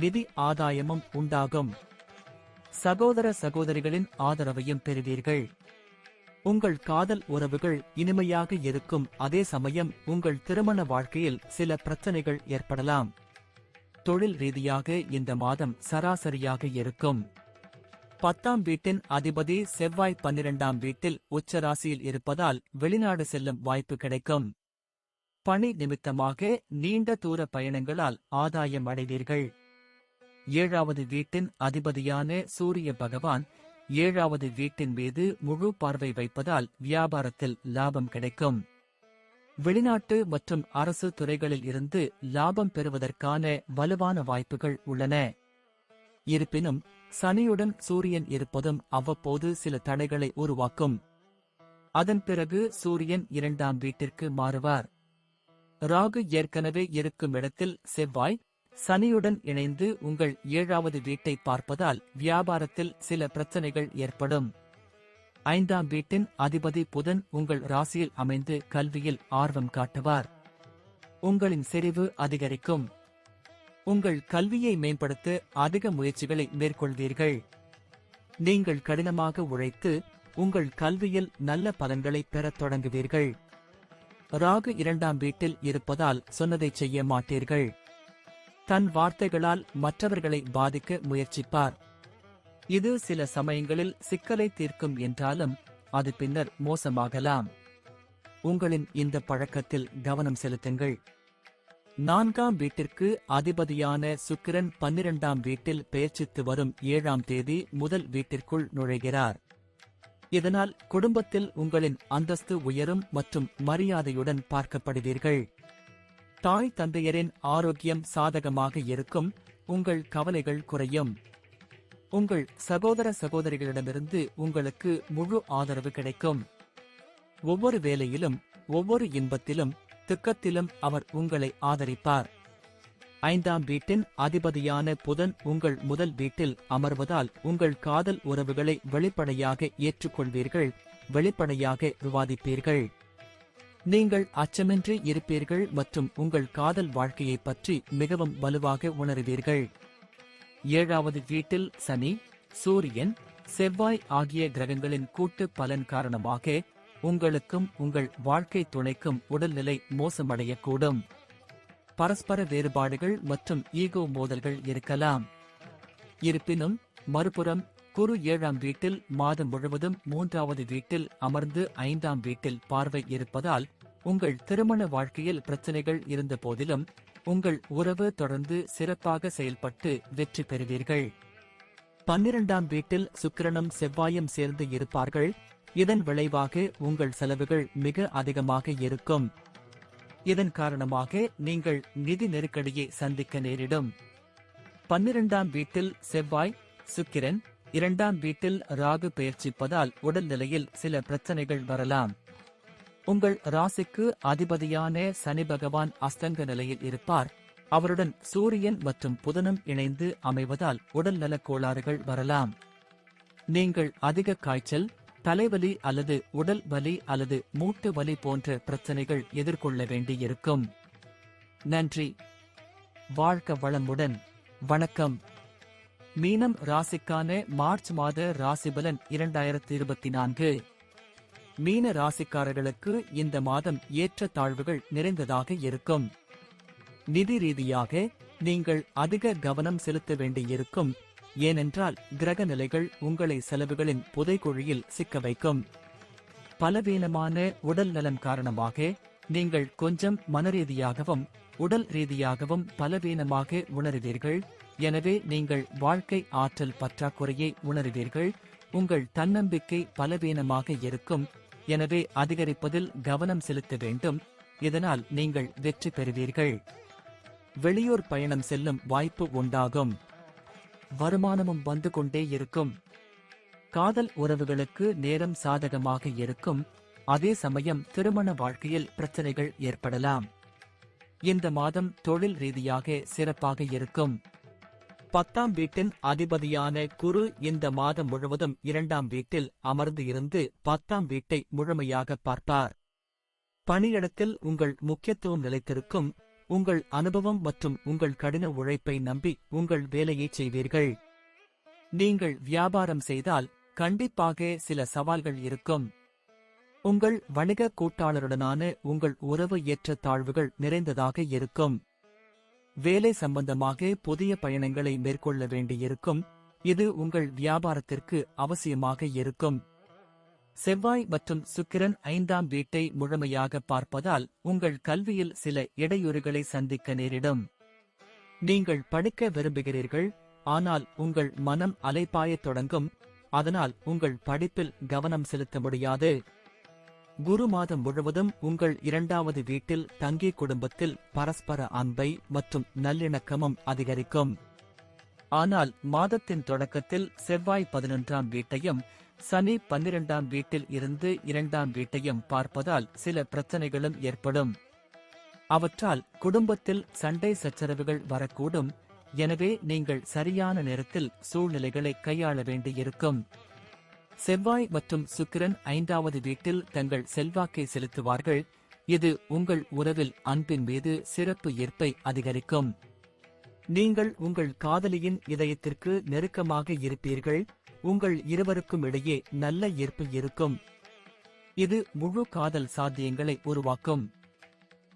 நிதி ஆதாயமும் உண்டாகும். சகோதர சகோதரிகளின் ஆதரவையும் பெறுவீர்கள். உங்கள் காதல் உறவுகள் இனிமையாக இருக்கும். அதே சமயம் உங்கள் திருமண வாழ்க்கையில் சில பிரச்சனைகள் ஏற்படலாம். தொழில் ரீதியாக இந்த மாதம் சராசரியாக இருக்கும். 10ஆம் வீட்டின் அதிபதி செவ்வாய் 12ஆம் வீட்டில் உச்சராசியில் இருப்பதால் வெளிநாடு செல்லும் வாய்ப்பு கிடைக்கும். பணி நிமித்தமாக நீண்ட தூர பயணங்களால் ஆதாயம் அடைவீர்கள். 7வது வீட்டின் அதிபதியான சூரிய பகவான் 7வது வீட்டின் மீது முழு பார்வை வைப்பதால் வியாபாரத்தில் லாபம் கிடைக்கும். வெளிநாட்டு மற்றும் அரசு துறைகளில் இருந்து லாபம் பெறுவதற்கான வலுவான வாய்ப்புகள் உள்ளன. இருப்பினும் சனியுடன் சூரியன் இருப்பதும் அவ்வப்போது சில தடைகளை உருவாக்கும். அதன் பிறகு சூரியன் 2ஆம் வீட்டிற்கு மாறுவார். ராகு ஏற்கனவே இருக்கும் இடத்தில் செவ்வாய், சனியுடன் இணைந்து உங்கள் 7வது வீட்டை பார்ப்பதால் வியாபாரத்தில் சில பிரச்சனைகள் ஏற்படும். 5ஆம் வீட்டின் அதிபதி புதன் உங்கள் ராசியில் அமைந்து கல்வியில் ஆர்வம் காட்டுவார். உங்களின் செறிவு அதிகரிக்கும். உங்கள் கல்வியை மேம்படுத்த அதிக முயற்சிகளை மேற்கொள்வீர்கள். நீங்கள் கடினமாக உழைத்து உங்கள் கல்வியில் நல்ல பலன்களை பெறத் தொடங்குவீர்கள். ராகு 2ஆம் வீட்டில் இருப்பதால் சொன்னதை செய்ய மாட்டீர்கள். தன் வார்த்தைகளால் மற்றவர்களை பாதிக்க முயற்சிப்பார். இது சில சமயங்களில் சிக்கலை தீர்க்கும் என்றாலும் அது பின்னர் மோசமாகலாம். உங்களின் இந்த பழக்கத்தில் கவனம் செலுத்துங்கள். 4ஆம் வீட்டிற்கு அதிபதியான சுக்கிரன் 12ஆம் வீட்டில் பெயர்ச்சித்து வரும் 7ஆம் தேதி முதல் வீட்டிற்குள் நுழைகிறார். இதனால் குடும்பத்தில் உங்களின் அந்தஸ்து உயரும் மற்றும் மரியாதையுடன் பார்க்கப்படுவீர்கள். தாய் தந்தையரின் ஆரோக்கியம் சாதகமாக இருக்கும். உங்கள் கவலைகள் குறையும். உங்கள் சகோதர சகோதரிகளிடமிருந்து உங்களுக்கு முழு ஆதரவு கிடைக்கும். ஒவ்வொரு வேலையிலும் ஒவ்வொரு இன்பத்திலும் துக்கத்திலும் அவர் உங்களை ஆதரிப்பார். 5ஆம் வீட்டின் அதிபதியான புதன் உங்கள் முதல் வீட்டில் அமர்வதால் உங்கள் காதல் உறவுகளை வெளிப்படையாக ஏற்றுக்கொள்வீர்கள், வெளிப்படையாக விவாதிப்பீர்கள். நீங்கள் அச்சமின்றி இருப்பீர்கள் மற்றும் உங்கள் காதல் வாழ்க்கையைப் பற்றி மிகவும் வலுவாக உணருவீர்கள். 7வது வீட்டில் சனி, சூரியன், செவ்வாய் ஆகிய கிரகங்களின் கூட்டு பலன் காரணமாக உங்களுக்கும் உங்கள் வாழ்க்கை துணைக்கும் உடல்நிலை மோசமடையக்கூடும். பரஸ்பர வேறுபாடுகள் மற்றும் ஈகோ மோதல்கள் இருக்கலாம். இருப்பினும் மறுபுறம் குரு 7ஆம் வீட்டில் மாதம் முழுவதும் 3வது வீட்டில் அமர்ந்து 5ஆம் வீட்டில் பார்வை இருப்பதால் உங்கள் திருமண வாழ்க்கையில் பிரச்சனைகள் இருந்த போதிலும் உங்கள் உறவு தொடர்ந்து சிறப்பாக செயல்பட்டு வெற்றி பெறுவீர்கள். 12ஆம் வீட்டில் சுக்கிரனும் செவ்வாயும் சேர்ந்து இருப்பார்கள். இதன் விளைவாக உங்கள் செலவுகள் மிக அதிகமாக இருக்கும். இதன் காரணமாக நீங்கள் நிதி நெருக்கடியை சந்திக்க நேரிடும். 12ஆம் வீட்டில் செவ்வாய், சுக்கிரன், 2ஆம் வீட்டில் ராகு பெயர்ச்சிப்பதால் உடல்நிலையில் சில பிரச்சனைகள் வரலாம். உங்கள் ராசிக்கு அதிபதியான சனி பகவான் அஸ்தங்க நிலையில் இருப்பார். அவருடன் சூரியன் மற்றும் புதனும் இணைந்து அமைவதால் உடல்நலக் கோளாறுகள் வரலாம். நீங்கள் அதிக காய்ச்சல், தலைவலி அல்லது உடல் வலி அல்லது மூட்டு வலி போன்ற பிரச்சனைகள் எதிர்கொள்ள வேண்டியிருக்கும். நன்றி. வாழ்க வளமுடன். வணக்கம். மீனம் ராசிக்கான மார்ச் மாத ராசிபலன் 2024. மீன ராசிக்காரர்களுக்கு இந்த மாதம் ஏற்ற தாழ்வுகள் நிறைந்ததாக இருக்கும். நிதி ரீதியாக நீங்கள் அதிக கவனம் செலுத்த வேண்டியிருக்கும். ஏனென்றால் கிரக நிலைகள் உங்களை செலவுகளின் புதைகுழியில் சிக்க வைக்கும். பலவீனமான உடல் நலம் காரணமாக நீங்கள் கொஞ்சம் மனரீதியாகவும் உடல் ரீதியாகவும் பலவீனமாக உணருவீர்கள். எனவே நீங்கள் வாழ்க்கை ஆற்றல் பற்றாக்குறையை உணருவீர்கள். உங்கள் தன்னம்பிக்கை பலவீனமாக இருக்கும். எனவே அதிகரிப்பதில் கவனம் செலுத்த வேண்டும். இதனால் நீங்கள் வெற்றி பெறுவீர்கள். வெளியூர் பயணம் செல்லும் வாய்ப்பு உண்டாகும். வருமானமும் வந்து கொண்டே இருக்கும். காதல் உறவுகளுக்கு நேரம் சாதகமாக இருக்கும். அதே சமயம் திருமண வாழ்க்கையில் பிரச்சனைகள் ஏற்படலாம். இந்த மாதம் தொழில் ரீதியாக சிறப்பாக இருக்கும். 10ஆம் வீட்டின் அதிபதியான குரு இந்த மாதம் முழுவதும் 2ஆம் வீட்டில் அமர்ந்து இருந்து 10ஆம் வீட்டை முழுமையாக பார்ப்பார். பணியிடத்தில் உங்கள் முக்கியத்துவம் நிலைத்திருக்கும். உங்கள் அனுபவம் மற்றும் உங்கள் கடின உழைப்பை நம்பி உங்கள் வேலையை செய்வீர்கள். நீங்கள் வியாபாரம் செய்தால் கண்டிப்பாக சில சவால்கள் இருக்கும். உங்கள் வணிக கூட்டாளருடனான உங்கள் உறவு ஏற்ற தாழ்வுகள் நிறைந்ததாக இருக்கும். வேலை சம்பந்தமாக புதிய பயணங்களை மேற்கொள்ள வேண்டியிருக்கும். இது உங்கள் வியாபாரத்திற்கு அவசியமாக இருக்கும். செவ்வாய் மற்றும் சுக்கிரன் 5ஆம் வீட்டை முழுமையாக பார்ப்பதால் உங்கள் கல்வியில் சில இடையூறுகளை சந்திக்க நேரிடும். நீங்கள் படிக்க விரும்புகிறீர்கள், ஆனால் உங்கள் மனம் அலைபாயத் தொடங்கும். அதனால் உங்கள் படிப்பில் கவனம் செலுத்த முடியாது. குரு மாதம் முழுவதும் உங்கள் 2வது வீட்டில் தங்கி குடும்பத்தில் பரஸ்பர அன்பை மற்றும் நல்லிணக்கமும் அதிகரிக்கும். ஆனால் மாதத்தின் தொடக்கத்தில் செவ்வாய் 11ஆம் வீட்டையும் சனி 12ஆம் வீட்டில் இருந்து 2ஆம் வீட்டையும் பார்ப்பதால் சில பிரச்சனைகளும் ஏற்படும். அவற்றால் குடும்பத்தில் சண்டை சச்சரவுகள் வரக்கூடும். எனவே நீங்கள் சரியான நேரத்தில் சூழ்நிலைகளை கையாள வேண்டியிருக்கும். செவ்வாய் மற்றும் சுக்கிரன் 5வது வீட்டில் தங்கள் செல்வாக்கை செலுத்துவார்கள். இது உங்கள் உறவில் அன்பின் மீது சிறப்பு ஈர்ப்பை அதிகரிக்கும். நீங்கள் உங்கள் காதலியின் இதயத்திற்கு நெருக்கமாக இருப்பீர்கள். உங்கள் இருவருக்கும் இடையே நல்ல ஈர்ப்பு இருக்கும். இது முழு காதல் சாத்தியங்களை உருவாக்கும்.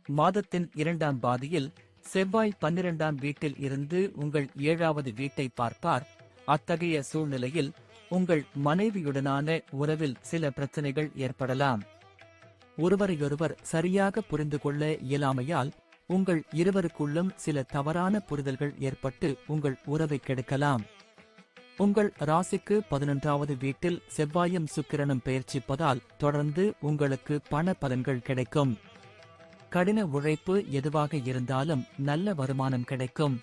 மாதத்தின் 2ஆம் பாதியில் செவ்வாய் 12ஆம் வீட்டில் இருந்து உங்கள் 7வது வீட்டை பார்ப்பார். அத்தகைய சூழ்நிலையில் உங்கள் மனைவியுடனான உறவில் சில பிரச்சனைகள் ஏற்படலாம். ஒருவரையொருவர் சரியாக புரிந்து கொள்ள இயலாமையால் உங்கள் இருவருக்குள்ளும் சில தவறான புரிதல்கள் ஏற்பட்டு உங்கள் உறவை கெடுக்கலாம். உங்கள் ராசிக்கு 11வது வீட்டில் செவ்வாயும் சுக்கிரனும் பெயர்ச்சிப்பதால் தொடர்ந்து உங்களுக்கு பண பலன்கள் கிடைக்கும். கடின உழைப்பு எதுவாக இருந்தாலும் நல்ல வருமானம் கிடைக்கும்.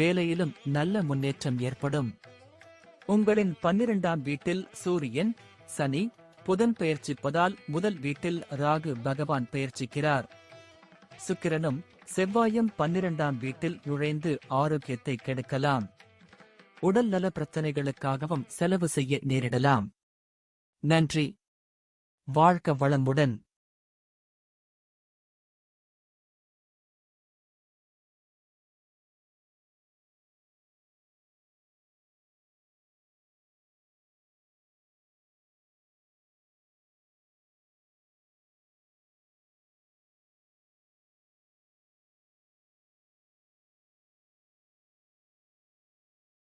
வேலையிலும் நல்ல முன்னேற்றம் ஏற்படும். உங்களின் 12ஆம் வீட்டில் சூரியன், சனி, புதன் பெயர்ச்சிப்பதால் முதல் வீட்டில் ராகு பகவான் பெயர்ச்சிக்கிறார். சுக்கிரனும் செவ்வாயும் 12ஆம் வீட்டில் நுழைந்து ஆரோக்கியத்தை கெடுக்கலாம். உடல் நல பிரச்சனைகளுக்காகவும் செலவு செய்ய நேரிடலாம். நன்றி. வாழ்க வளமுடன்.